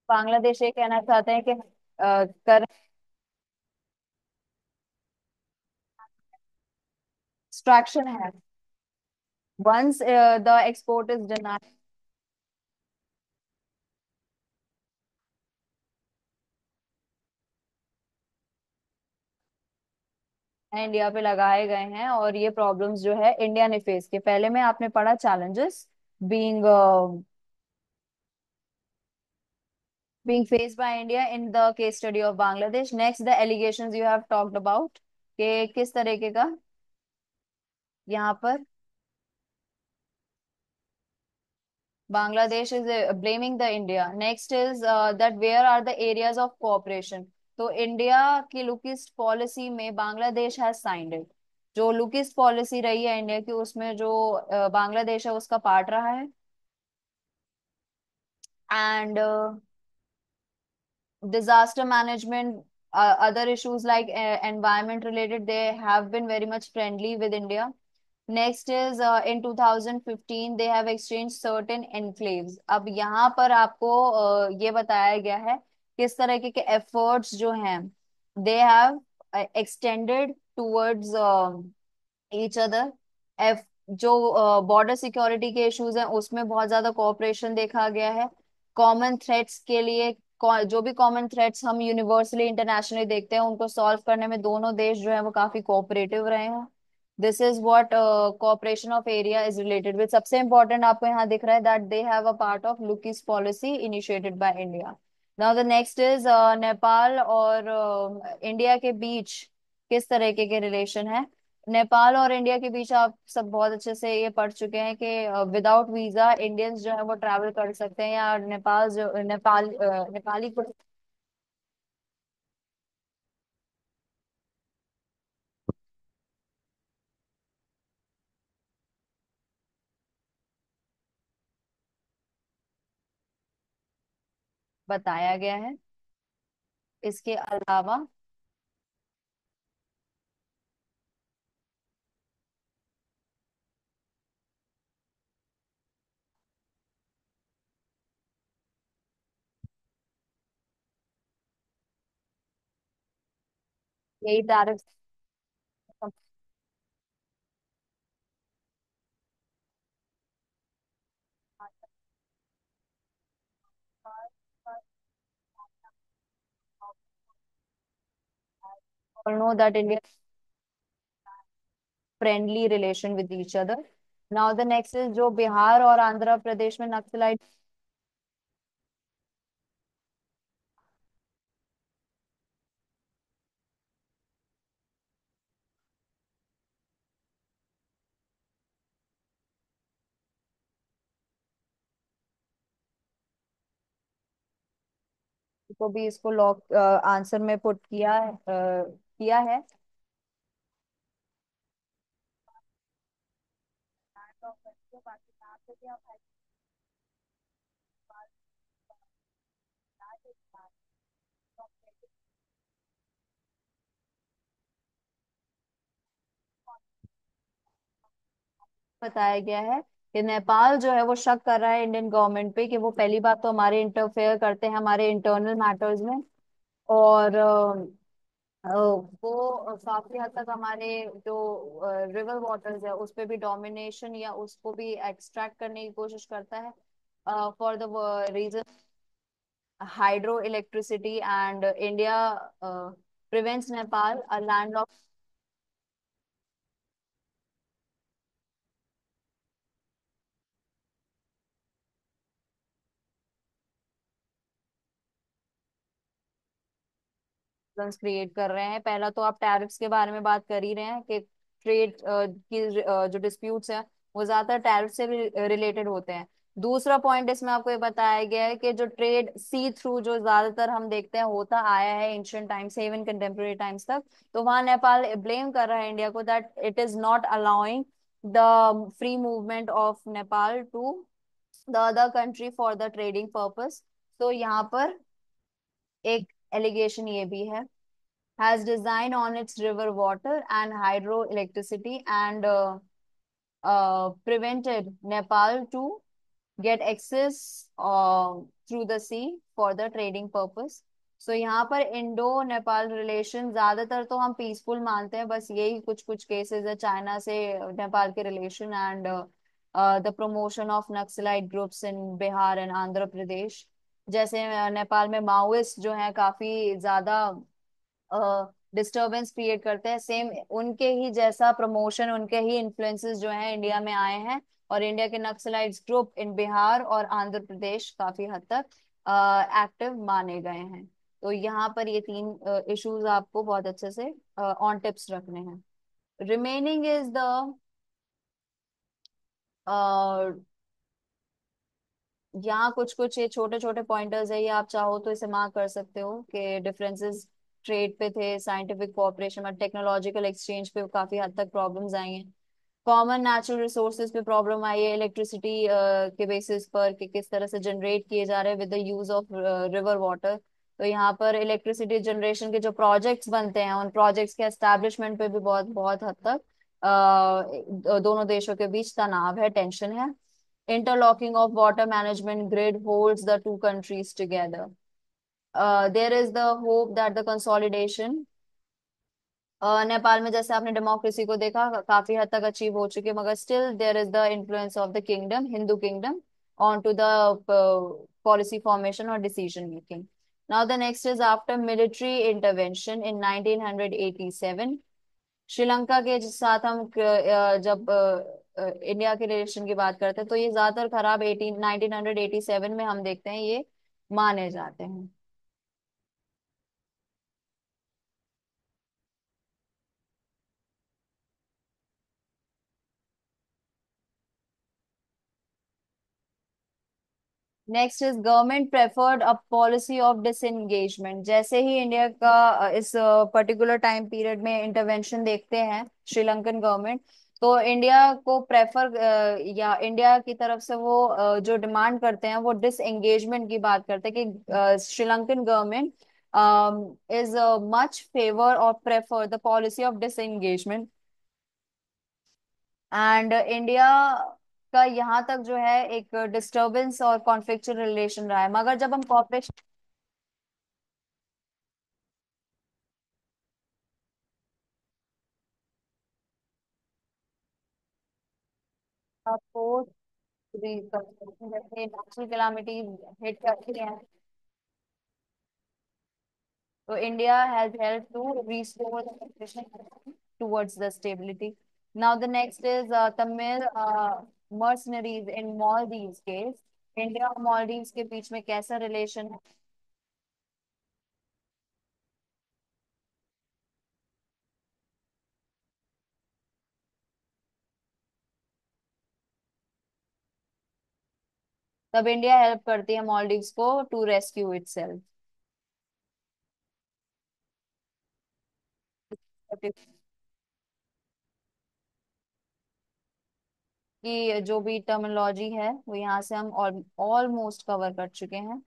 बांग्लादेश ये कहना चाहते हैं कि कर एक्सट्रैक्शन है, once the export is denied, India पे लगाए गए हैं, और ये प्रॉब्लम्स जो है इंडिया ने फेस किए। पहले में आपने पढ़ा challenges being being faced by India in the case study of Bangladesh. Next, the allegations you have talked about, कि किस तरीके का यहाँ पर Bangladesh is blaming the India. Next is that where are the areas of cooperation? तो इंडिया की लुकिस्ट पॉलिसी में बांग्लादेश हैज साइंड इट। जो लुकिस्ट पॉलिसी रही है इंडिया की, उसमें जो बांग्लादेश है उसका पार्ट रहा है, and disaster management, other issues like environment related, they have been very much friendly with India. Next is in 2015 they have exchange certain enclaves. अब यहाँ पर आपको ये बताया गया है किस तरह के एफर्ट्स जो हैं they have extended towards each other. F जो बॉर्डर सिक्योरिटी के इश्यूज हैं उसमें बहुत ज्यादा कोऑपरेशन देखा गया है। कॉमन थ्रेट्स के लिए जो भी कॉमन थ्रेट्स हम यूनिवर्सली इंटरनेशनली देखते हैं उनको सॉल्व करने में दोनों देश जो है वो काफी कोऑपरेटिव रहे हैं। This is what cooperation of area is related with. सबसे इंपॉर्टेंट आपको यहाँ दिख रहा है that they have a part of look east policy initiated by India. Now the next is Nepal और इंडिया के बीच किस तरीके के रिलेशन है। नेपाल और इंडिया के बीच आप सब बहुत अच्छे से ये पढ़ चुके हैं कि विदाउट वीजा इंडियंस जो है वो ट्रैवल कर सकते हैं, या नेपाली को बताया गया है। इसके अलावा यही tariff know that India friendly relation with each other. Now the next is जो बिहार और आंध्र प्रदेश में नक्सलाइट को भी इसको लॉक आंसर में पुट किया है। बताया गया है कि नेपाल जो है वो शक कर रहा है इंडियन गवर्नमेंट पे कि वो पहली बात तो हमारे इंटरफेयर करते हैं हमारे इंटरनल मैटर्स में, और वो काफी हद तक हमारे जो रिवर वाटर्स है उस पे भी डोमिनेशन या उसको भी एक्सट्रैक्ट करने की कोशिश करता है for the reason hydro electricity. And India prevents Nepal a land create कर रहे हैं। पहला तो आप टैरिफ्स के बारे में बात कर ही रहे हैं कि ट्रेड की जो डिस्प्यूट्स हैं वो ज्यादातर टैरिफ से रिलेटेड होते हैं। दूसरा पॉइंट इसमें आपको ये बताया गया है कि जो ट्रेड सी थ्रू जो ज्यादातर हम देखते हैं होता आया है एंशियंट टाइम से इवन कंटेम्प्रेरी टाइम्स तक, तो वहां नेपाल ब्लेम कर रहा है इंडिया को that it is not allowing the free movement of Nepal to the other country for the trading purpose. तो यहाँ पर एक एलिगेशन ये भी है has designed on its river water and hydroelectricity and prevented Nepal to get access through the sea for the trading purpose। सो यहाँ पर इंडो नेपाल रिलेशन ज्यादातर तो हम पीसफुल मानते हैं, बस यही कुछ कुछ केसेस है चाइना से नेपाल के relation and the promotion of Naxalite groups in Bihar and Andhra Pradesh. जैसे नेपाल में माओइस्ट जो है काफी ज्यादा डिस्टरबेंस क्रिएट करते हैं, सेम उनके ही जैसा प्रमोशन उनके ही इन्फ्लुएंसेस जो है इंडिया में आए हैं, और इंडिया के नक्सलाइट्स ग्रुप इन बिहार और आंध्र प्रदेश काफी हद तक एक्टिव माने गए हैं। तो यहाँ पर ये तीन इश्यूज आपको बहुत अच्छे से ऑन टिप्स रखने हैं। रिमेनिंग इज द यहाँ कुछ कुछ ये छोटे छोटे पॉइंटर्स है, ये आप चाहो तो इसे मार्क कर सकते हो कि डिफरेंसेस ट्रेड पे थे, साइंटिफिक कोऑपरेशन और टेक्नोलॉजिकल एक्सचेंज पे काफी हद तक प्रॉब्लम्स आई हैं। कॉमन नेचुरल रिसोर्सेज पे प्रॉब्लम आई है इलेक्ट्रिसिटी के बेसिस पर कि किस तरह से जनरेट किए जा रहे हैं with the use of river water. तो यहाँ पर इलेक्ट्रिसिटी जनरेशन के जो प्रोजेक्ट्स बनते हैं उन प्रोजेक्ट्स के एस्टेब्लिशमेंट पे भी बहुत बहुत हद तक दोनों देशों के बीच तनाव है, टेंशन है। Interlocking of water management grid holds the two countries together. There is the hope that the consolidation, Nepal में जैसे आपने डेमोक्रेसी को देखा काफी हद तक अचीव हो चुके, मगर still there is the influence of the kingdom, Hindu kingdom, on to the policy formation और decision making. Now the next is after military intervention in 1987। Sri Lanka के साथ हम जब इंडिया के रिलेशन की बात करते हैं तो ये ज्यादातर खराब 1987 में हम देखते हैं ये माने जाते हैं। Next is government preferred a policy of disengagement. जैसे ही इंडिया का इस पर्टिकुलर टाइम पीरियड में इंटरवेंशन देखते हैं श्रीलंकन गवर्नमेंट, तो इंडिया को प्रेफर या इंडिया की तरफ से वो जो डिमांड करते हैं वो डिसएंगेजमेंट की बात करते हैं कि Sri Lankan government is much favour और prefer the policy of disengagement. And India का यहाँ तक जो है एक डिस्टरबेंस और कॉन्फ्लिक्चुअल रिलेशन रहा है, मगर जब हम कॉपरेशन को जैसे नेचुरल कैलामिटी हिट करती हैं, तो India has help to restore the cooperation towards the stability. Now the next is Tamil mercenaries in Maldives case. India और मालदीव्स के बीच में कैसा रिलेशन है? तब इंडिया हेल्प करती है मालदीव्स को टू रेस्क्यू इटसेल्फ। कि जो भी टर्मिनोलॉजी है वो यहाँ से हम ऑलमोस्ट कवर कर चुके हैं।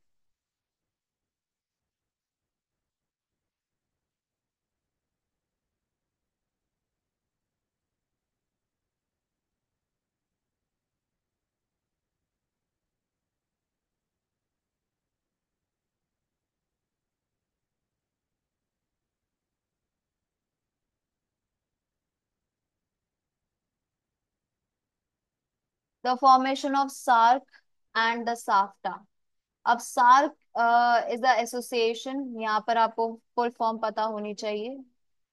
The formation of SAARC and the SAFTA. अब सार्क इज द एसोसिएशन, यहाँ पर आपको फुल फॉर्म पता होनी चाहिए,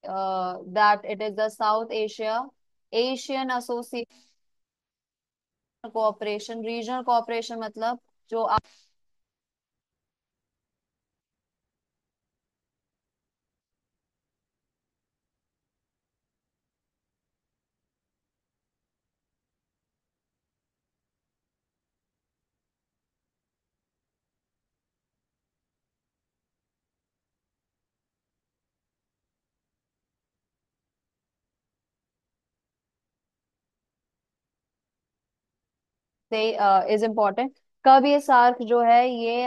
that it is the south Asia Asian association cooperation regional cooperation, मतलब जो से इज इम्पोर्टेंट। कब ये सार्क जो है ये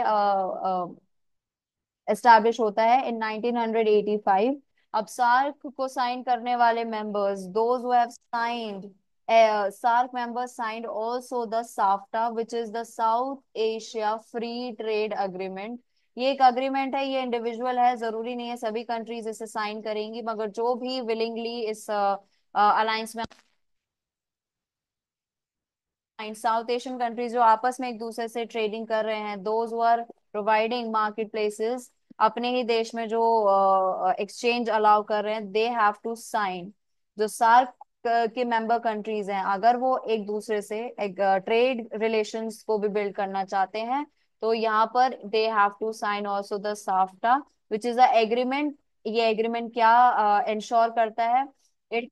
एस्टैब्लिश होता है? इन 1985। अब सार्क को साइन करने वाले members, those who have signed SAARC members signed also the SAFTA which is the south Asia free trade agreement. ये एक अग्रीमेंट है, ये इंडिविजुअल है, जरूरी नहीं है सभी कंट्रीज इसे साइन करेंगी, मगर जो भी विलिंगली इस अलायंस में, साउथ एशियन कंट्रीज जो आपस में एक दूसरे से ट्रेडिंग कर रहे हैं, those who are providing market places, अपने ही देश में जो एक्सचेंज अलाउ कर रहे हैं, दे हैव टू साइन। जो सार्क के मेंबर कंट्रीज हैं, अगर वो एक दूसरे से एक ट्रेड रिलेशंस को भी बिल्ड करना चाहते हैं, तो यहाँ पर they have to sign also the SAFTA which is a agreement. ये एग्रीमेंट क्या इंश्योर करता है? It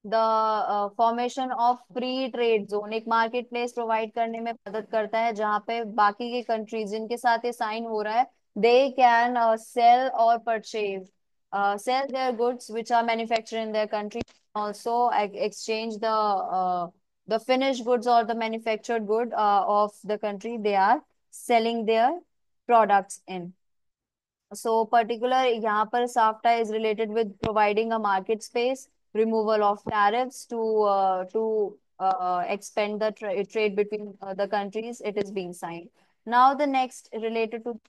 the formation of free trade zone, एक मार्केट प्लेस प्रोवाइड करने में मदद करता है जहां पे बाकी के कंट्रीज जिनके साथ ये साइन हो रहा है, दे कैन सेल और purchase sell their goods which are manufactured in their country, also exchange the finished goods or the manufactured good of the country they are selling their products in. So particular यहाँ पर SAFTA is related with providing a market space, removal of tariffs to expand the trade between the countries. It is being signed. Now the next related to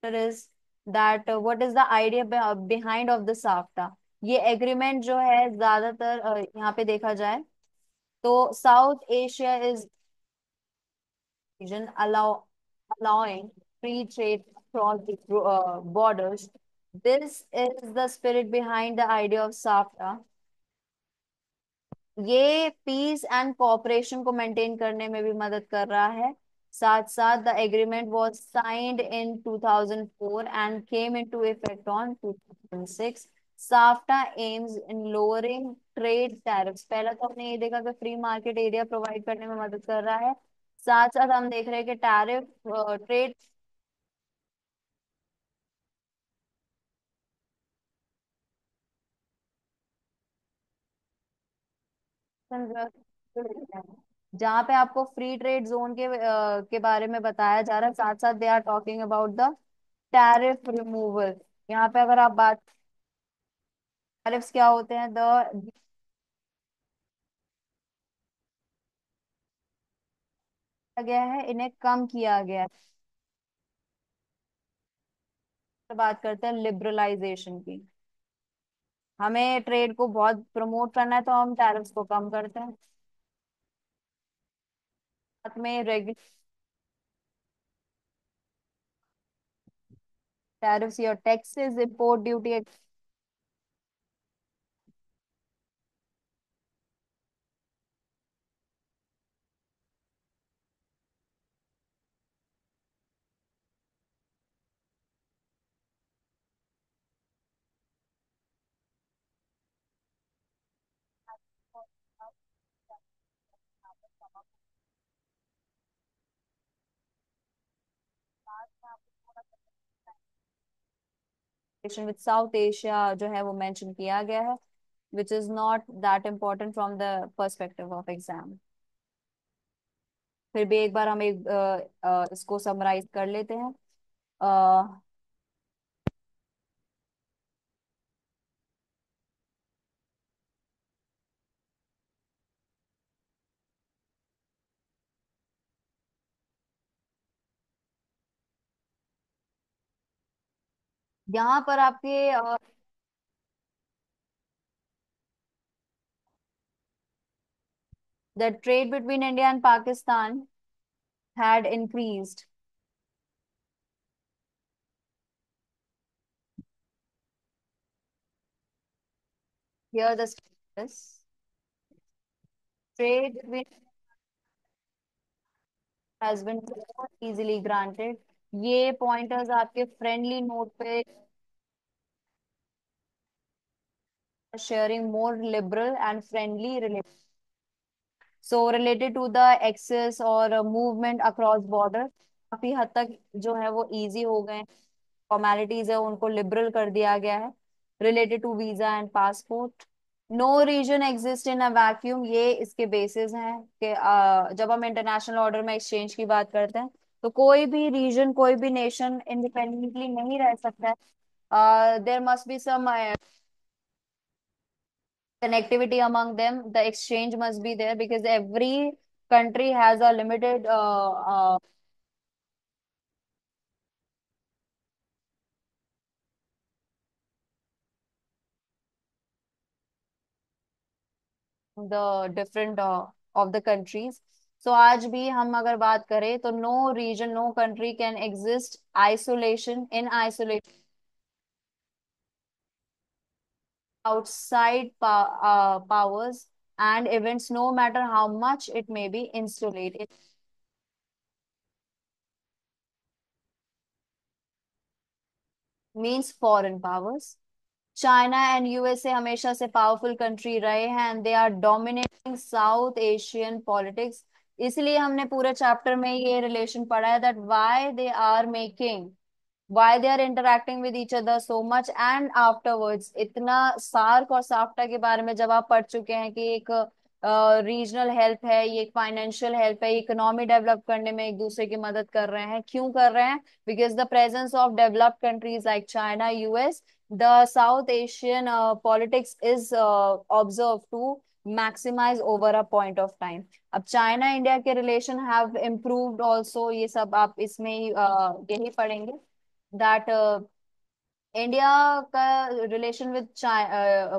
is that what is the idea behind of the SAFTA? ये एग्रीमेंट जो है ज्यादातर यहाँ पे देखा जाए तो south Asia is region allowing free trade across the borders. This is the spirit behind the idea of SAFTA. ये पीस एंड कोऑपरेशन को मेंटेन करने में भी मदद कर रहा है। साथ साथ the agreement was signed in 2004 and came into effect on 2006। SAFTA AIIMS in lowering trade tariffs. पहला तो हमने ये देखा कि फ्री मार्केट एरिया प्रोवाइड करने में मदद कर रहा है। साथ साथ हम देख रहे हैं कि टैरिफ ट्रेड जहाँ पे आपको फ्री ट्रेड जोन के बारे में बताया जा रहा है, साथ साथ they are talking about the tariff removal. यहाँ पे अगर आप बात, टैरिफ्स क्या होते हैं, द गया है इन्हें कम किया गया है। तो बात करते हैं लिबरलाइजेशन की। हमें ट्रेड को बहुत प्रमोट करना है तो हम टैरिफ्स को कम करते हैं। साथ में रेगुलर टैरिफ्स या taxes, import duty with south Asia जो है वो मेंशन किया गया है, which is not that important from the perspective of exam। फिर भी एक बार हम इसको समराइज कर लेते हैं। अ, यहाँ पर आपके the trade between India and Pakistan had increased। Here the status, trade between has been more easily granted। ये पॉइंटर्स आपके फ्रेंडली नोट पे, sharing more liberal and friendly relations। So related to the access और movement across border, काफी हद तक जो है वो इजी हो गए। फॉर्मेलिटीज है उनको लिबरल कर दिया गया है। Related to visa and passport, no region exist in a vacuum. ये इसके बेसिस हैं कि जब हम इंटरनेशनल ऑर्डर में एक्सचेंज की बात करते हैं तो कोई भी रीजन, कोई भी नेशन इंडिपेंडेंटली नहीं रह सकता है। There must be some connectivity among them, the exchange must be there because every country has a limited the different of the countries। So आज भी हम अगर बात करें तो no region, no country can exist isolation in isolation outside powers and events, no matter how much it may be installed, it means foreign powers। China and USA हमेशा से पावरफुल कंट्री रहे हैं and they are dominating south Asian politics. इसलिए हमने पूरे चैप्टर में ये रिलेशन पढ़ा है that why they are making, why they are interacting with each other so much and afterwards. इतना सार्क और साफ्टा के बारे में जब आप पढ़ चुके हैं कि एक रीजनल हेल्प है, ये फाइनेंशियल हेल्प है, इकोनॉमी डेवलप करने में एक दूसरे की मदद कर रहे हैं। क्यों कर रहे हैं? Because the presence of developed countries like China, US, the south Asian politics is observe to maximise over a point of time. अब चाइना इंडिया के रिलेशन हैव इम्प्रूव्ड ऑल्सो, ये सब आप इसमें ही यही पढ़ेंगे दैट इंडिया का relation with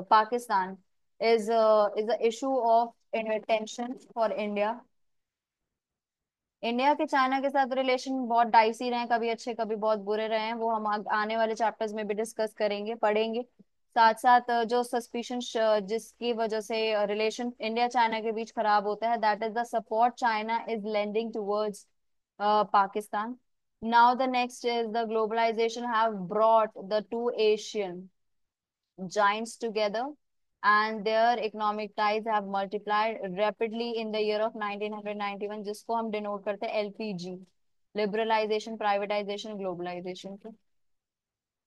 Pakistan is a issue of tension for India. India के चाइना के साथ रिलेशन बहुत डाइसी रहे हैं, कभी अच्छे कभी बहुत बुरे रहे हैं, वो हम आने वाले चैप्टर्स में भी डिस्कस करेंगे, पढ़ेंगे। साथ साथ जो सस्पिशन जिसकी वजह से रिलेशन इंडिया चाइना के बीच खराब होता है, that is the support China is lending towards Pakistan. Now the next is the globalisation have brought the two Asian giants together, and their economic ties have multiplied rapidly in the year of 1991, जिसको हम डिनोट करते हैं एलपीजी, लिबरलाइजेशन, प्राइवेटाइजेशन, ग्लोबलाइजेशन के।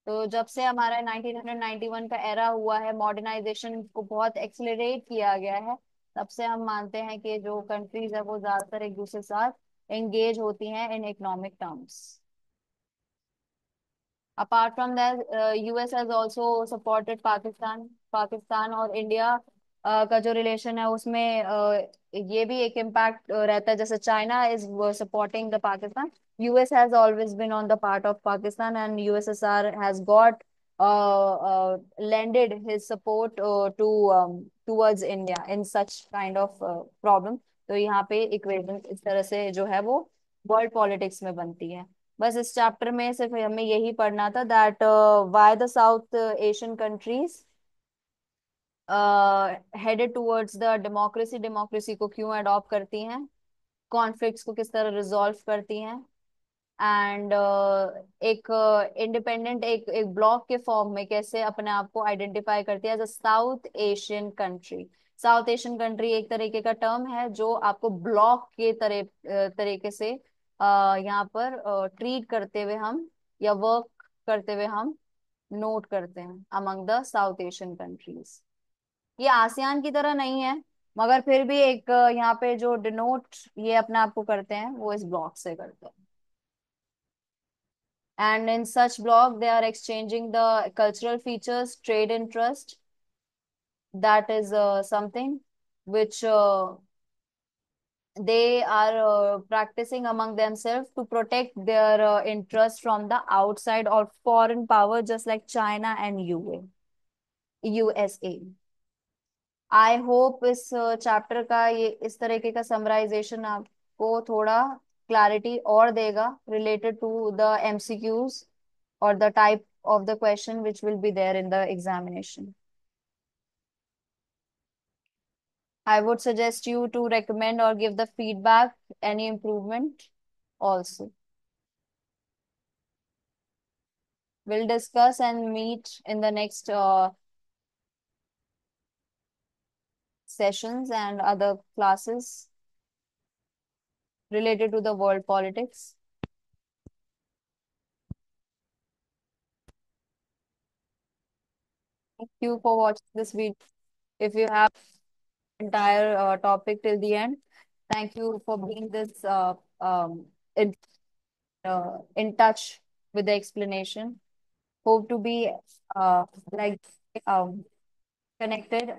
तो जब से हमारा 1991 का एरा हुआ है, मॉडर्नाइजेशन को बहुत एक्सेलरेट किया गया है, तब से हम मानते हैं कि जो कंट्रीज है वो ज्यादातर एक दूसरे के साथ एंगेज होती हैं in economic terms. Apart from that US has also supported Pakistan. Pakistan और इंडिया का जो रिलेशन है उसमें ये भी एक इम्पैक्ट रहता है, जैसे China is supporting the Pakistan, US has always been on the part of Pakistan, and USSR has got lended his support to towards India in such kind of problem। तो यहाँ पे इक्वेशन इस तरह से जो है वो वर्ल्ड पॉलिटिक्स में बनती है। बस इस चैप्टर में सिर्फ हमें यही पढ़ना था that why the south Asian countries headed towards the democracy, democracy को क्यों अडॉप्ट करती हैं, कॉन्फ्लिक्ट्स को किस तरह रिजॉल्व करती हैं, एंड एक इंडिपेंडेंट एक ब्लॉक के फॉर्म में कैसे अपने आप को आइडेंटिफाई करती है as a south Asian country. South Asian country एक तरीके का टर्म है जो आपको ब्लॉक के तरीके से यहाँ पर ट्रीट करते हुए हम या वर्क करते हुए हम नोट करते हैं among the south Asian countries. ये आसियान की तरह नहीं है, मगर फिर भी एक यहाँ पे जो डिनोट ये अपने आप को करते हैं वो इस ब्लॉक से करते हैं। And in such block they are exchanging the cultural features, trade interest, that is something which they are practicing among themselves to protect their interest from the outside or foreign power, just like China and USA। I hope इस चैप्टर का ये इस तरीके का समराइजेशन आपको थोड़ा क्लैरिटी और देगा related to the MCQs or the type of the question which will be there in the examination। I would suggest you to recommend or give the feedback, any improvement also. We'll discuss and meet in the next sessions and other classes related to the world politics। Thank you for watching this video. If you have entire topic till the end, thank you for being this in, in touch with the explanation। Hope to be like um, connected